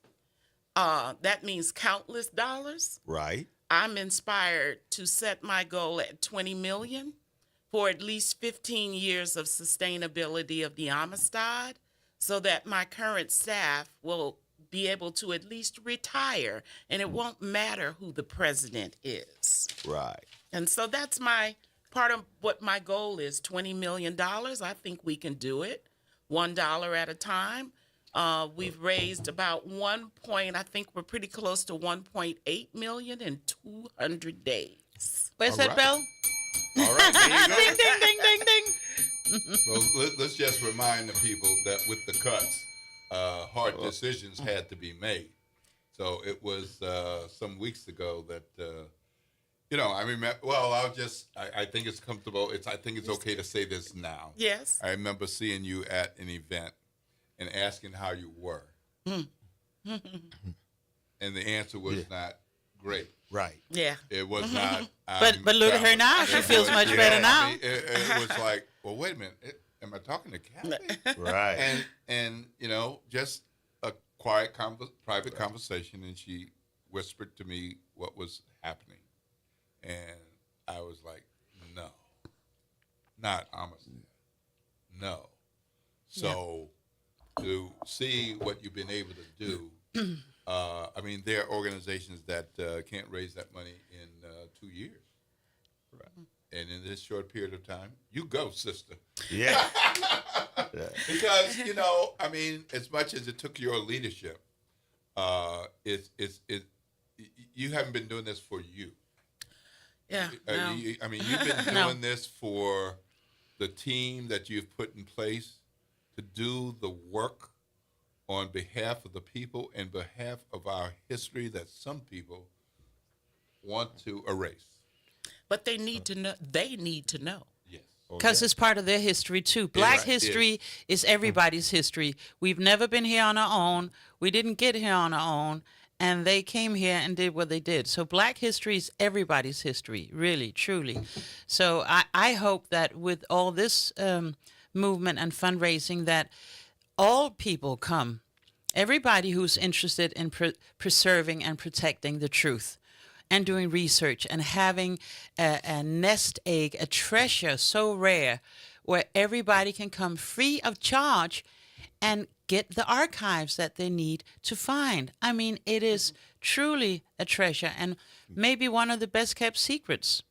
that means countless dollars. Right. I'm inspired to set my goal at 20 million for at least 15 years of sustainability of the Amistad, so that my current staff will be able to at least retire, and it won't matter who the president is. Right. And so that's my part of what my goal is, $20 million. I think we can do it, $1 at a time. We've raised about I think we're pretty close to 1.8 million in 200 days. Where's that bell? All right, there you go. Ding, ding, ding, ding, ding. Well, let's just remind the people that with the cuts, hard decisions had to be made. So it was some weeks ago that, I remember, I think it's comfortable. I think it's okay to say this now. Yes. I remember seeing you at an event and asking how you were. And the answer was not great. Right. Yeah. It was not. But look at her now. She feels much better now. I mean, it was like, well, wait a minute. Am I talking to Kathy? Right. And just a quiet, private conversation, and she whispered to me what was happening. And I was like, no. Not Amistad. No. So to see what you've been able to do, there are organizations that can't raise that money in 2 years. Right. And in this short period of time, you go, sister. Yeah. Because, as much as it took your leadership, you haven't been doing this for you. Yeah. No. You've been doing this for the team that you've put in place to do the work on behalf of the people and behalf of our history that some people want to erase. But they need to know. They need to know. Yes. Because it's part of their history, too. Black history is everybody's history. We've never been here on our own. We didn't get here on our own. And they came here and did what they did. So Black history is everybody's history, really, truly. So I hope that with all this movement and fundraising that all people come, everybody who's interested in preserving and protecting the truth and doing research and having a nest egg, a treasure so rare where everybody can come free of charge and get the archives that they need to find. I mean, it is truly a treasure and maybe one of the best kept secrets.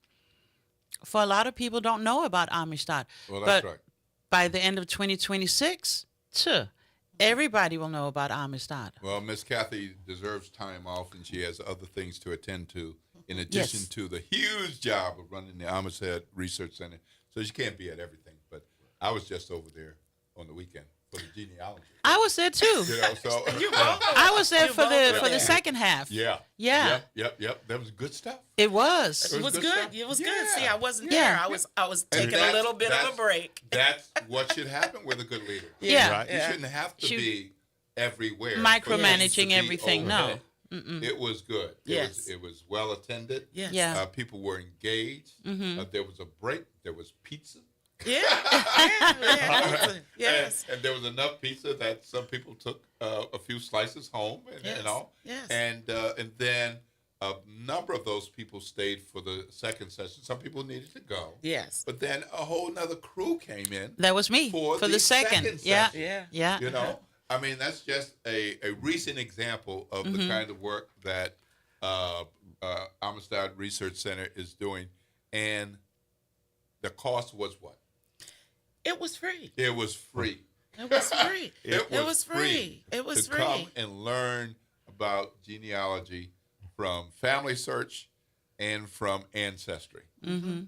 For a lot of people don't know about Amistad. Well, that's but right. By the end of 2026, everybody will know about Amistad. Well, Miss Kathy deserves time off, and she has other things to attend to, in addition to the huge job of running the Amistad Research Center. So she can't be at everything. But I was just over there on the weekend. for the genealogy. I was there too. You know, so I was there for the second half. Yeah. Yeah. Yep. That was good stuff. It was. It was good. It was good. See, I wasn't Yeah. there. I was taking a little bit of a break. That's what should happen with a good leader. Yeah. Right. You shouldn't have to be everywhere. Micromanaging for things to be everything, no. overhead. It was good. It was well attended. Yes. Yeah. People were engaged. There was a break. There was pizza. Yeah. Yes. And there was enough pizza that some people took a few slices home and all. Yes. And then a number of those people stayed for the second session. Some people needed to go. Yes. But then a whole nother crew came in. That was me for the second. Yeah. session. Yeah. You know, I mean, that's just a recent example of the kind of work that Amistad Research Center is doing. And the cost was what? It was free. It was free. It was free. It was free. It was to free. come and learn about genealogy from Family Search and from Ancestry.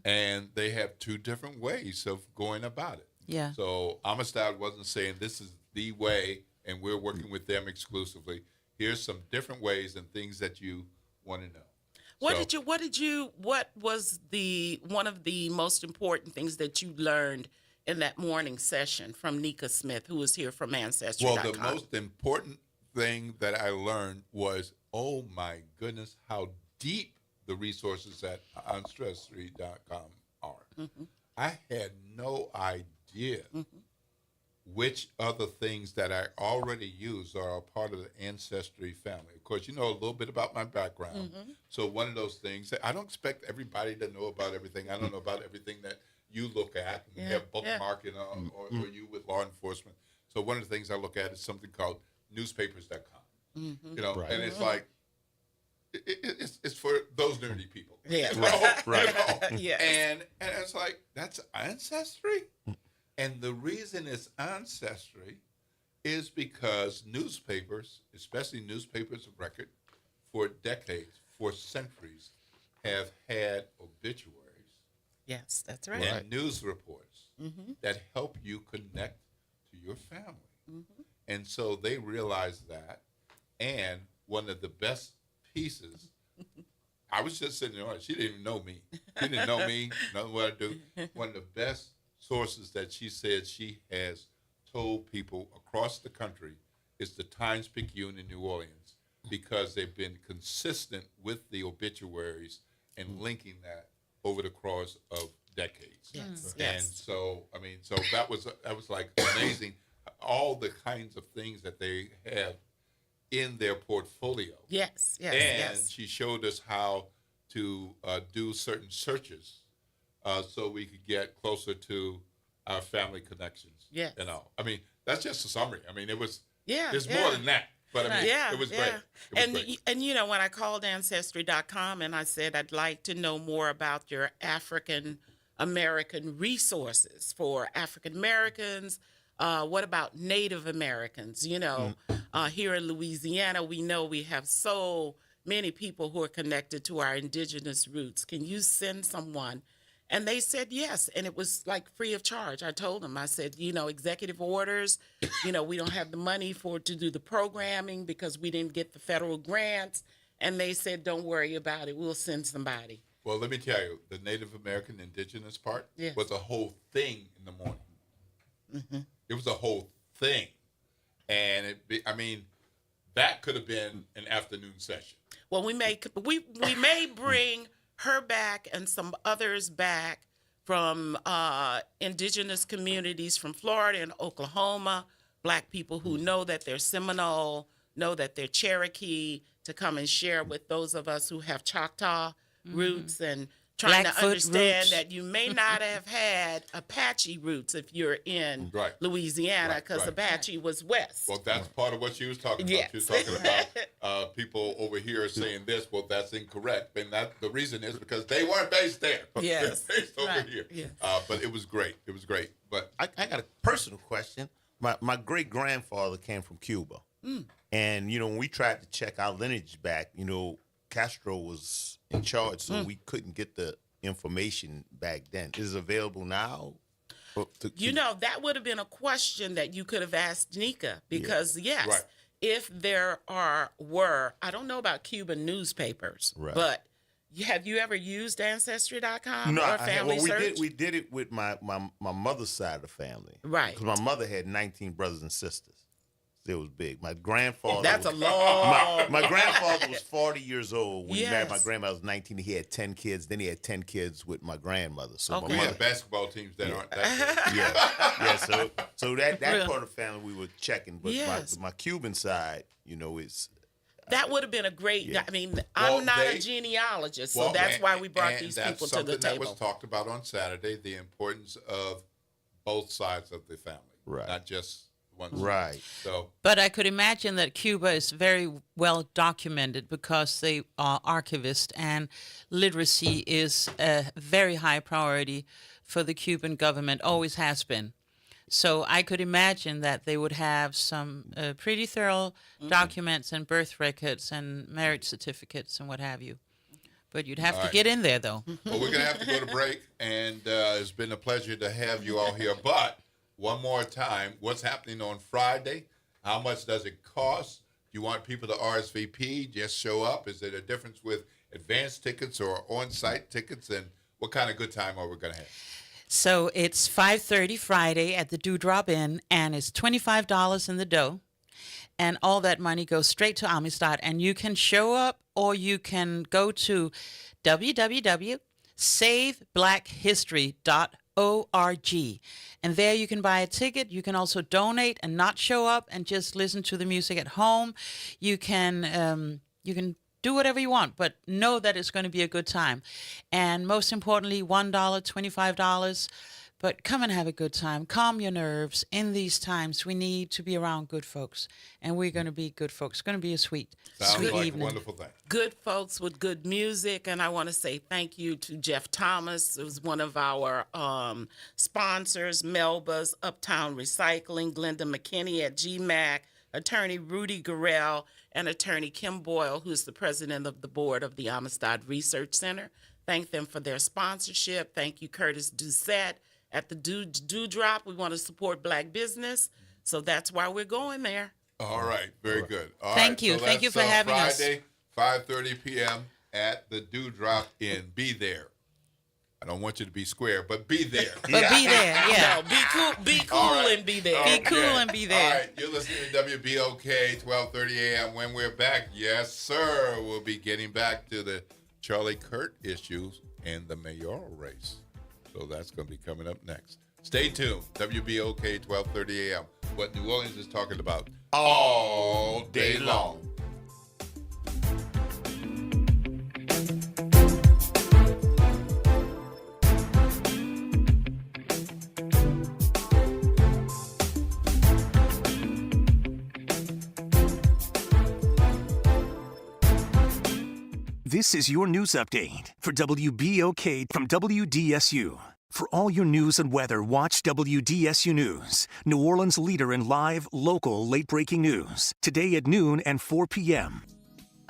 And they have two different ways of going about it. Yeah. So Amistad wasn't saying this is the way and we're working with them exclusively. Here's some different ways and things that you want to know. What was one of the most important things that you learned in that morning session from Nika Smith, who was here from Ancestry.com? Well, the most important thing that I learned was, oh my goodness, how deep the resources at Ancestry.com are. I had no idea which other things that I already use are a part of the Ancestry family. Of course, you know a little bit about my background. So one of those things, I don't expect everybody to know about everything. I don't know about everything that you look at and have bookmarking or you with law enforcement. So one of the things I look at is something called newspapers.com. You know, and it's like, it's for those nerdy people. Yeah. Right. You know? Yes. And it's like, that's Ancestry? And the reason it's Ancestry is because newspapers, especially newspapers of record, for decades, for centuries, have had obituaries. Yes, that's right. And news reports that help you connect to your family. And so they realized that. And one of the best pieces, I was just sitting there, she didn't even know me. She didn't know me, know what I do. One of the best sources that she said she has told people across the country is the Times-Picayune in New Orleans, because they've been consistent with the obituaries and linking that over the course of decades. And so, I mean, so that was like amazing, all the kinds of things that they have in their portfolio. And she showed us how to do certain searches so we could get closer to our family connections. You know, I mean, that's just a summary. I mean, it was, there's more than that. But I mean, it was great. It was great. And you know, when I called Ancestry.com and I said, I'd like to know more about your African American resources for African Americans. What about Native Americans? You know, here in Louisiana, we know we have so many people who are connected to our indigenous roots. Can you send someone? And they said yes, and it was like free of charge. I told them, I said, you know, executive orders, you know, we don't have the money to do the programming because we didn't get the federal grants. And they said, don't worry about it, we'll send somebody. Well, let me tell you, the Native American indigenous part was a whole thing in the morning. It was a whole thing. And I mean, that could have been an afternoon session. Well, we may bring her back and some others back from indigenous communities from Florida and Oklahoma, Black people who know that they're Seminole, know that they're Cherokee, to come and share with those of us who have Choctaw roots and trying Blackfoot to understand roots. that you may not have had Apache roots if you're in Louisiana, because Apache was west. Well, that's part of what she was talking about. She was talking about people over here saying this. Well, that's incorrect. And the reason is because they weren't based there. Yes. They're based over here. But it was great. It was great. But I got a personal question. My great-grandfather came from Cuba. And, you know, when we tried to check our lineage back, you know, Castro was in charge, so we couldn't get the information back then. Is it available now? You know, that would have been a question that you could have asked Nika, because yes, Right. if there were, I don't know about Cuban newspapers, Right. but have you ever used Ancestry.com No, or Family Search? we did it with my mother's side of the family. Right. Because my mother had 19 brothers and sisters. It was big. My grandfather. That's was, a long. My grandfather was 40 years old when he married my Yes. grandmother. Was 19. He had 10 kids. Then he had 10 kids with my grandmother. So Okay. my We mother. have basketball teams that aren't that good. Yeah. So that Really? part of the family we were checking, but Yes. my Cuban side, is. That would have been a great. Yeah. I mean, Well, I'm not they- a genealogist, so Well, that's and- why we brought and these that's people to the something that table. was talked about on Saturday, the importance of both sides of the family, Right. not just one side. Right. So But I could imagine that Cuba is very well documented because they are archivists, and literacy is a very high priority for the Cuban government, always has been. So I could imagine that they would have some pretty thorough documents and birth records and marriage certificates and what have you. But you'd have All to right. get in there, though. Well, we're going to have to go to break, and it's been a pleasure to have you all here. But one more time, what's happening on Friday? How much does it cost? Do you want people to RSVP? Just show up? Is there a difference with advanced tickets or on-site tickets? And what kind of good time are we going to have? So it's 5:30 Friday at the Dewdrop Inn, and it's $25 in the dough. And all that money goes straight to Amistad. And you can show up, or you can go to www.saveblackhistory.org. And there you can buy a ticket. You can also donate and not show up and just listen to the music at home. You can do whatever you want, but know that it's going to be a good time. And most importantly, $1, $25. But come and have a good time. Calm your nerves. In these times, we need to be around good folks. And we're going to be good folks. It's going to be a sweet Sounds like evening. a wonderful thing. Good folks with good music, and I want to say thank you to Jeff Thomas. It was one of our sponsors, Melba's Uptown Recycling, Glenda McKinney at GMAC, attorney Rudy Gurrell, and attorney Kim Boyle, who's the president of the board of the Amistad Research Center. Thank them for their sponsorship. Thank you, Curtis Doucette. At the Dewdrop, we want to support Black business, so that's why we're going there. All right. Very good. All Thank right, you. so Thank you that's, for having us. Friday, 5:30 p.m. at the Dewdrop Inn. Be there. I don't want you to be square, but be there. But be there, yeah. No, be cool All right. and be there. Be cool and be there. All right, you're listening to WBOK 12:30 a.m. When we're back, yes, sir, we'll be getting back to the Charlie Kirk issues and the mayoral race. So that's going to be coming up next. Stay tuned. WBOK 12:30 a.m. What New Orleans is talking about all day long. This is your news update for WBOK from WDSU. For all your news and weather, watch WDSU News, New Orleans' leader in live, local, late-breaking news. Today at noon and 4 p.m.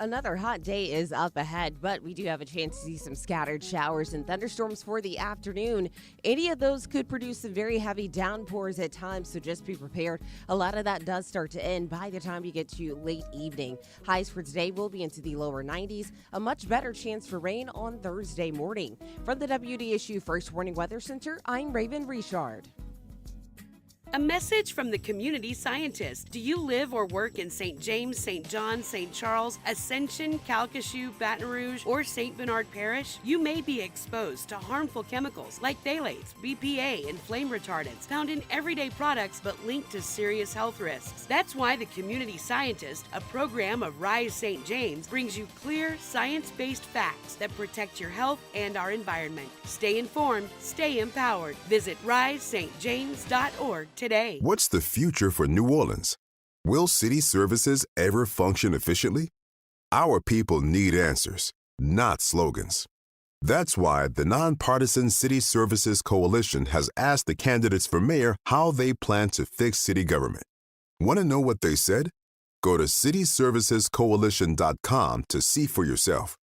Another hot day is up ahead, but we do have a chance to see some scattered showers and thunderstorms for the afternoon. Any of those could produce some very heavy downpours at times, so just be prepared. A lot of that does start to end by the time you get to late evening. Highs for today will be into the lower 90s, a much better chance for rain on Thursday morning. From the WDSU First Warning Weather Center, I'm Raven Richard. A message from the community scientist. Do you live or work in St. James, St. John, St. Charles, Ascension, Calcasieu, Baton Rouge, or St. Bernard Parish? You may be exposed to harmful chemicals like phthalates, BPA, and flame retardants found in everyday products but linked to serious health risks. That's why the Community Scientist, a program of Rise St. James, brings you clear, science-based facts that protect your health and our environment. Stay informed, stay empowered. Visit risestjames.org today. What's the future for New Orleans? Will city services ever function efficiently? Our people need answers, not slogans. That's why the Nonpartisan City Services Coalition has asked the candidates for mayor how they plan to fix city government. Want to know what they said? Go to cityservicescoalition.com to see for yourself.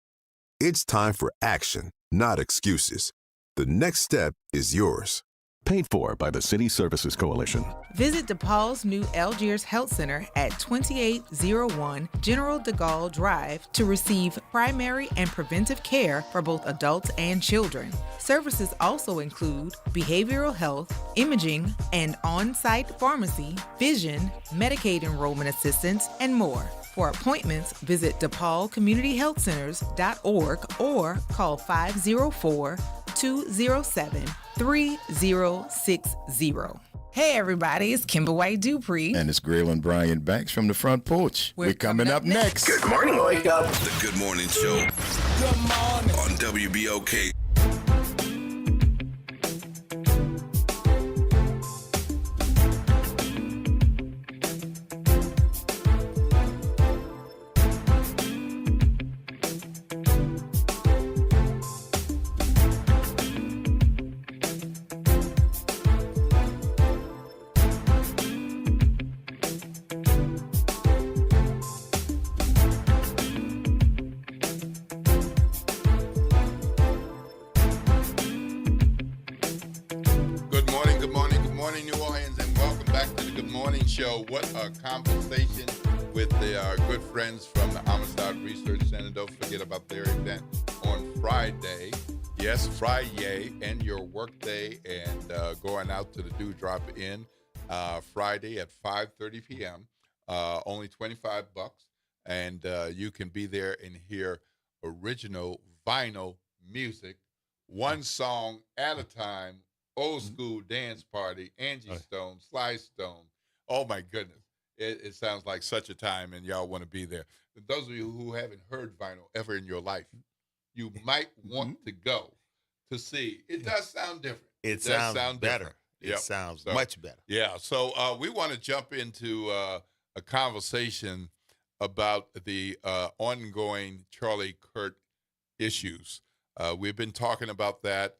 It's time for action, not excuses. The next step is yours. Paid for by the City Services Coalition. Visit DePaul's new Algiers Health Center at 2801 General de Gaulle Drive to receive primary and preventive care for both adults and children. Services also include behavioral health, imaging, and on-site pharmacy, vision, Medicaid enrollment assistance, and more. For appointments, visit DePaulCommunityHealthCenters.org or call 504-207-3060. Hey everybody, it's Kimber White Dupree. And it's Graylin Bryant Banks from the front porch. We're coming up next. Good morning, Wake Up. The Good Morning Show. Good morning. On WBOK. What a conversation with our good friends from the Amistad Research Center. Don't forget about their event on Friday. Yes, Friday, and your work day, and going out to the Do Drop In Friday at 5:30 p.m. Only $25, and you can be there and hear original vinyl music, one song at a time, old school dance party, Angie Stone, Sly Stone. Oh, my goodness. It sounds like such a time, and y'all want to be there. And those of you who haven't heard vinyl ever in your life, you might want to go to see. It does sound different. It sounds better. Different. It sounds much better. Yeah. So we want to jump into a conversation about the ongoing Charlie Kirk issues. We've been talking about that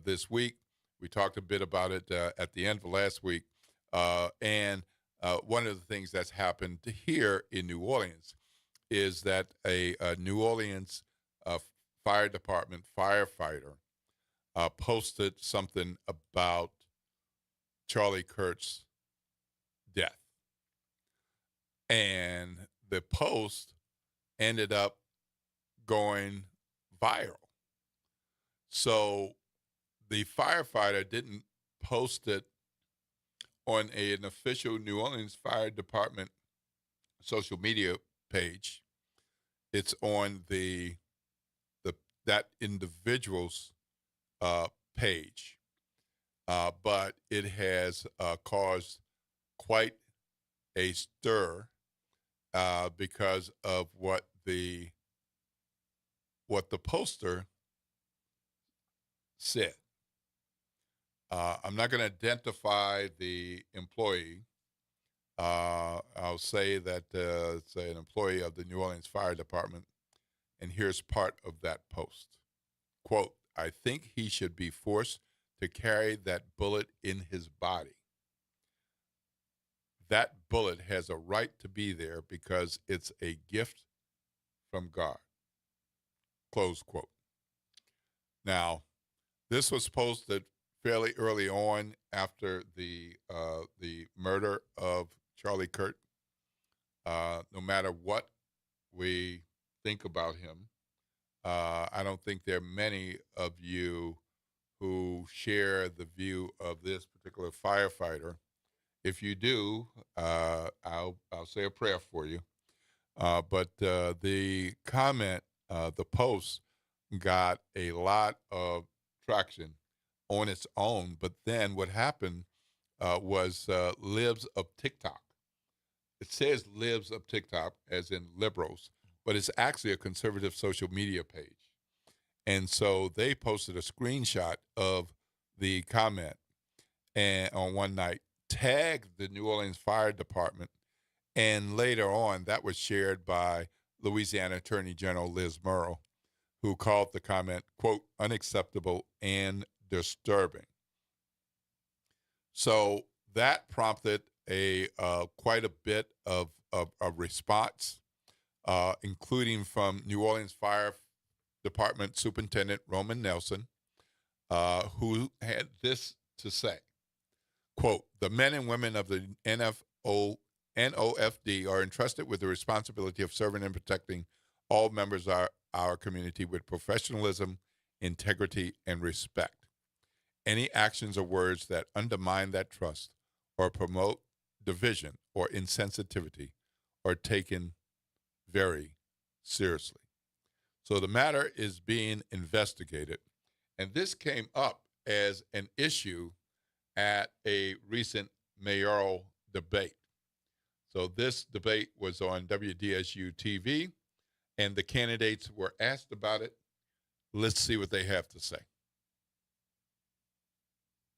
this week. We talked a bit about it at the end of last week. And one of the things that's happened here in New Orleans is that a New Orleans fire department firefighter posted something about Charlie Kirk's death. And the post ended up going viral. So the firefighter didn't post it on an official New Orleans Fire Department social media page. It's on that individual's page, but it has caused quite a stir because of what the poster said. I'm not going to identify the employee. I'll say that it's an employee of the New Orleans Fire Department, and here's part of that post. Quote, "I think he should be forced to carry that bullet in his body. That bullet has a right to be there because it's a gift from God." Close quote. Now, this was posted fairly early on after the murder of Charlie Kirk. No matter what we think about him, I don't think there are many of you who share the view of this particular firefighter. If you do, I'll say a prayer for you. But the comment, the post, got a lot of traction on its own. But then what happened was Libs of TikTok. It says Libs of TikTok, as in liberals, but it's actually a conservative social media page. And so they posted a screenshot of the comment and on one night, tagged the New Orleans Fire Department, and later on that was shared by Louisiana Attorney General Liz Murrow, who called the comment, quote, "unacceptable and disturbing." So that prompted quite a bit of response, including from New Orleans Fire Department Superintendent Roman Nelson, who had this to say. Quote, the men and women of the NOFD are entrusted with the responsibility of serving and protecting all members of our community with professionalism, integrity, and respect. Any actions or words that undermine that trust or promote division or insensitivity are taken very seriously. So the matter is being investigated, and this came up as an issue at a recent mayoral debate. So this debate was on WDSU TV, and the candidates were asked about it. Let's see what they have to say.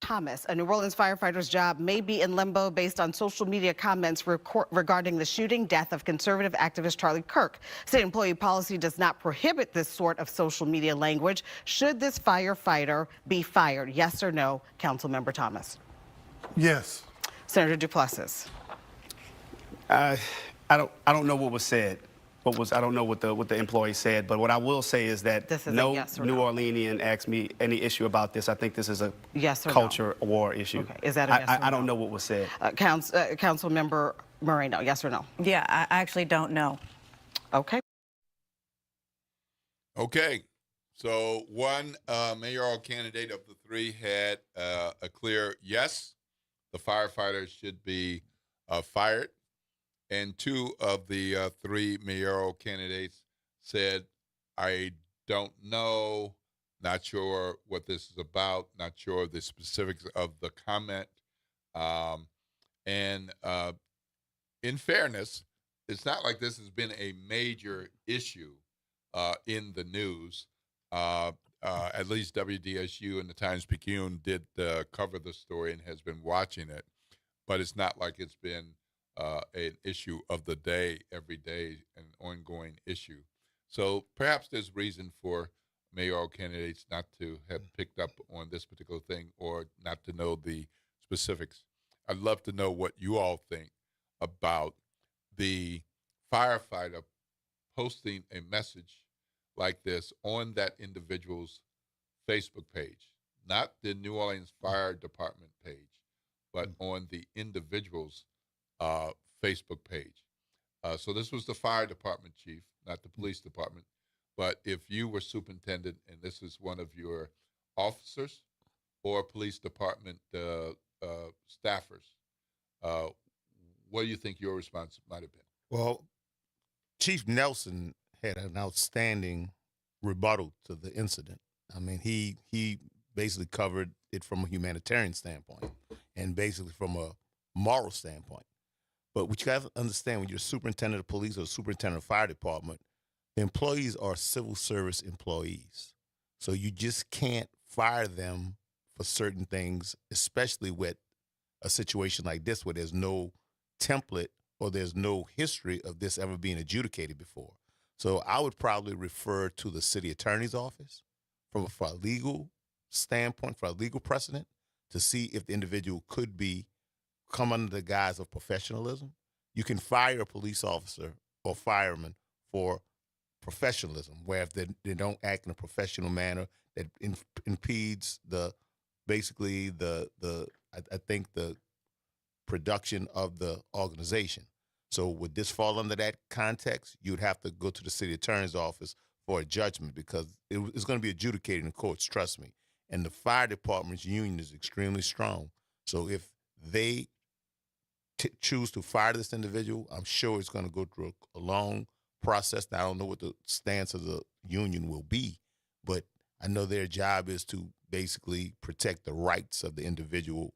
Thomas, a New Orleans firefighter's job may be in limbo based on social media comments regarding the shooting death of conservative activist Charlie Kirk. State employee policy does not prohibit this sort of social media language. Should this firefighter be fired? Yes or no, Councilmember Thomas? Yes. Senator Duplessis. I don't know what was said. I don't know what the employee said, but what I will say is that no New Orleanian asked me any issue about this. I think this is a culture war issue. Okay. Is that a yes or no? I don't know what was said. Councilmember Moreno, yes or no? Yeah, I actually don't know. Okay. Okay. So one mayoral candidate of the three had a clear yes, the firefighter should be fired. And two of the three mayoral candidates said, I don't know, not sure what this is about, not sure the specifics of the comment. And in fairness, it's not like this has been a major issue in the news. At least WDSU and the Times-Picayune did cover the story and has been watching it. But it's not like it's been an issue of the day, every day, an ongoing issue. So perhaps there's reason for mayoral candidates not to have picked up on this particular thing or not to know the specifics. I'd love to know what you all think about the firefighter posting a message like this on that individual's Facebook page, not the New Orleans Fire Department page, but on the individual's Facebook page. So this was the fire department chief, not the police department. But if you were superintendent and this is one of your officers or police department staffers, what do you think your response might have been? Well, Chief Nelson had an outstanding rebuttal to the incident. I mean, he basically covered it from a humanitarian standpoint and basically from a moral standpoint. But what you have to understand, when you're superintendent of police or superintendent of fire department, the employees are civil service employees. So you just can't fire them for certain things, especially with a situation like this where there's no template or there's no history of this ever being adjudicated before. So I would probably refer to the city attorney's office for a legal standpoint, for a legal precedent, to see if the individual could come under the guise of professionalism. You can fire a police officer or fireman for professionalism, where if they don't act in a professional manner that impedes the production of the organization. So would this fall under that context? You'd have to go to the city attorney's office for a judgment because it's going to be adjudicated in courts, trust me. And the fire department's union is extremely strong. So if they choose to fire this individual, I'm sure it's going to go through a long process. Now, I don't know what the stance of the union will be, but I know their job is to basically protect the rights of the individual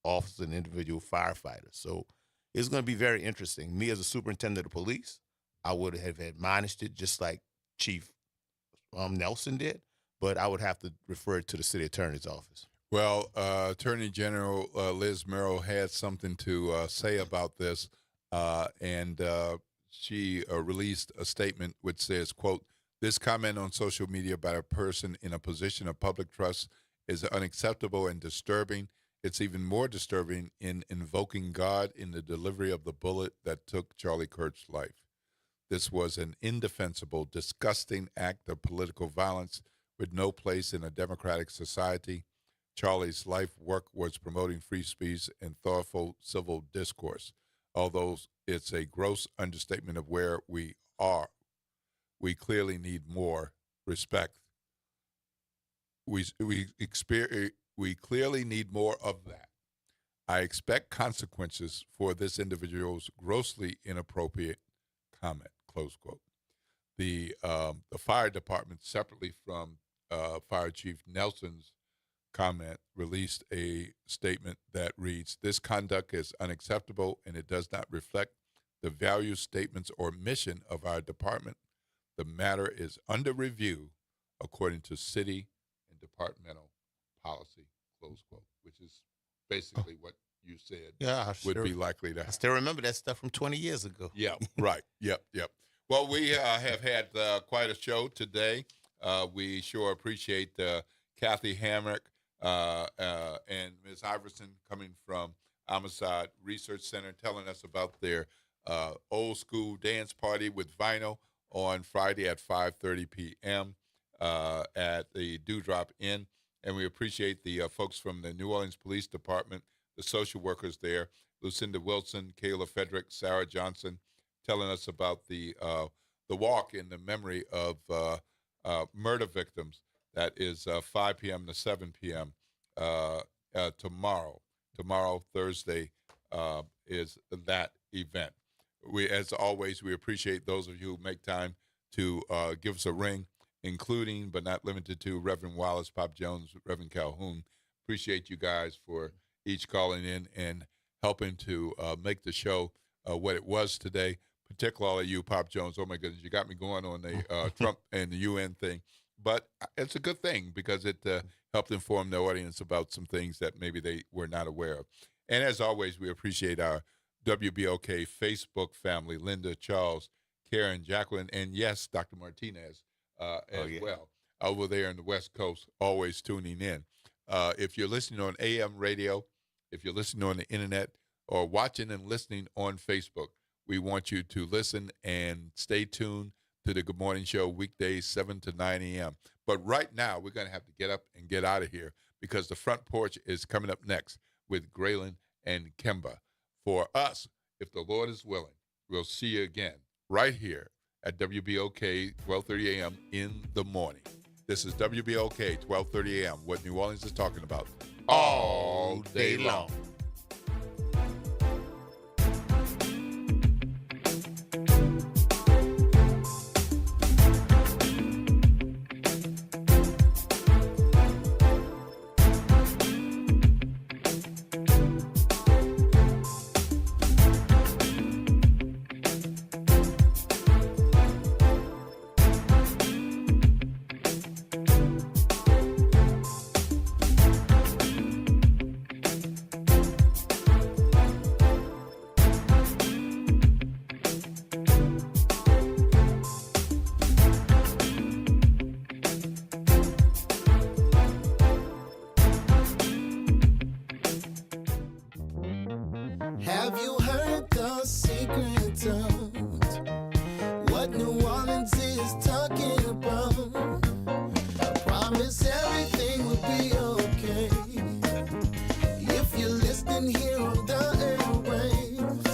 officer and individual firefighters. So it's going to be very interesting. Me as a superintendent of police, I would have admonished it just like Chief Nelson did, but I would have to refer it to the city attorney's office. Well, Attorney General Liz Murrill had something to say about this, and she released a statement which says, quote, "This comment on social media by a person in a position of public trust is unacceptable and disturbing. It's even more disturbing in invoking God in the delivery of the bullet that took Charlie Kirk's life. This was an indefensible, disgusting act of political violence with no place in a democratic society. Charlie's life work was promoting free speech and thoughtful civil discourse. Although it's a gross understatement of where we are, we clearly need more respect. We clearly need more of that. I expect consequences for this individual's grossly inappropriate comment, close quote. The fire department, separately from Fire Chief Nelson's comment, released a statement that reads, "This conduct is unacceptable and it does not reflect the values, statements, or mission of our department. The matter is under review according to city and departmental policy," close quote, which is basically what you said would be likely to happen. I still remember that stuff from 20 years ago. Yeah, right. Yep. Well, we have had quite a show today. We sure appreciate Kathy Hamrick and Ms. Iverson coming from Amistad Research Center, telling us about their old school dance party with vinyl on Friday at 5:30 p.m. At the Dewdrop Inn. And we appreciate the folks from the New Orleans Police Department, the social workers there, Lucinda Wilson, Kayla Frederick, Sarah Johnson, telling us about the walk in the memory of murder victims. That is 5 p.m. to 7 p.m. Tomorrow. Tomorrow, Thursday, is that event. As always, we appreciate those of you who make time to give us a ring, including but not limited to Reverend Wallace, Pop Jones, Reverend Calhoun. Appreciate you guys for each calling in and helping to make the show what it was today, particularly you, Pop Jones. Oh, my goodness, you got me going on the Trump and the UN thing. But it's a good thing because it helped inform the audience about some things that maybe they were not aware of. And as always, we appreciate our WBOK Facebook family, Linda, Charles, Karen, Jacqueline, and yes, Dr. Martinez well, over there in the West Coast, always tuning in. If you're listening on AM radio, if you're listening on the internet, or watching and listening on Facebook, we want you to listen and stay tuned to the Good Morning Show weekdays 7 to 9 a.m. But right now, we're going to have to get up and get out of here because the front porch is coming up next with Graylin and Kemba. For us, if the Lord is willing, we'll see you again right here at WBOK 12:30 a.m. in the morning. This is WBOK 12:30 a.m., what New Orleans is talking about all day long. Have you heard the secret of what New Orleans is talking about? I promise everything will be okay if you're listening here on the airwaves.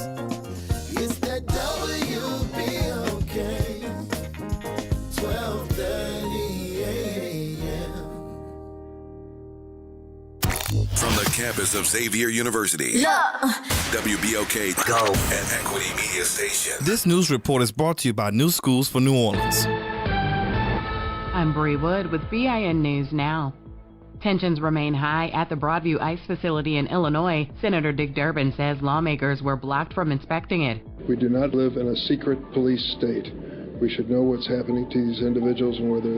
It's that WBOK 12:30 a.m. From the campus of Xavier University. WBOK Go and Equity Media Station. This news report is brought to you by New Schools for New Orleans. I'm Bree Wood with BIN News Now. Tensions remain high at the Broadview ICE facility in Illinois. Senator Dick Durbin says lawmakers were blocked from inspecting it. We do not live in a secret police state. We should know what's happening to these individuals and whether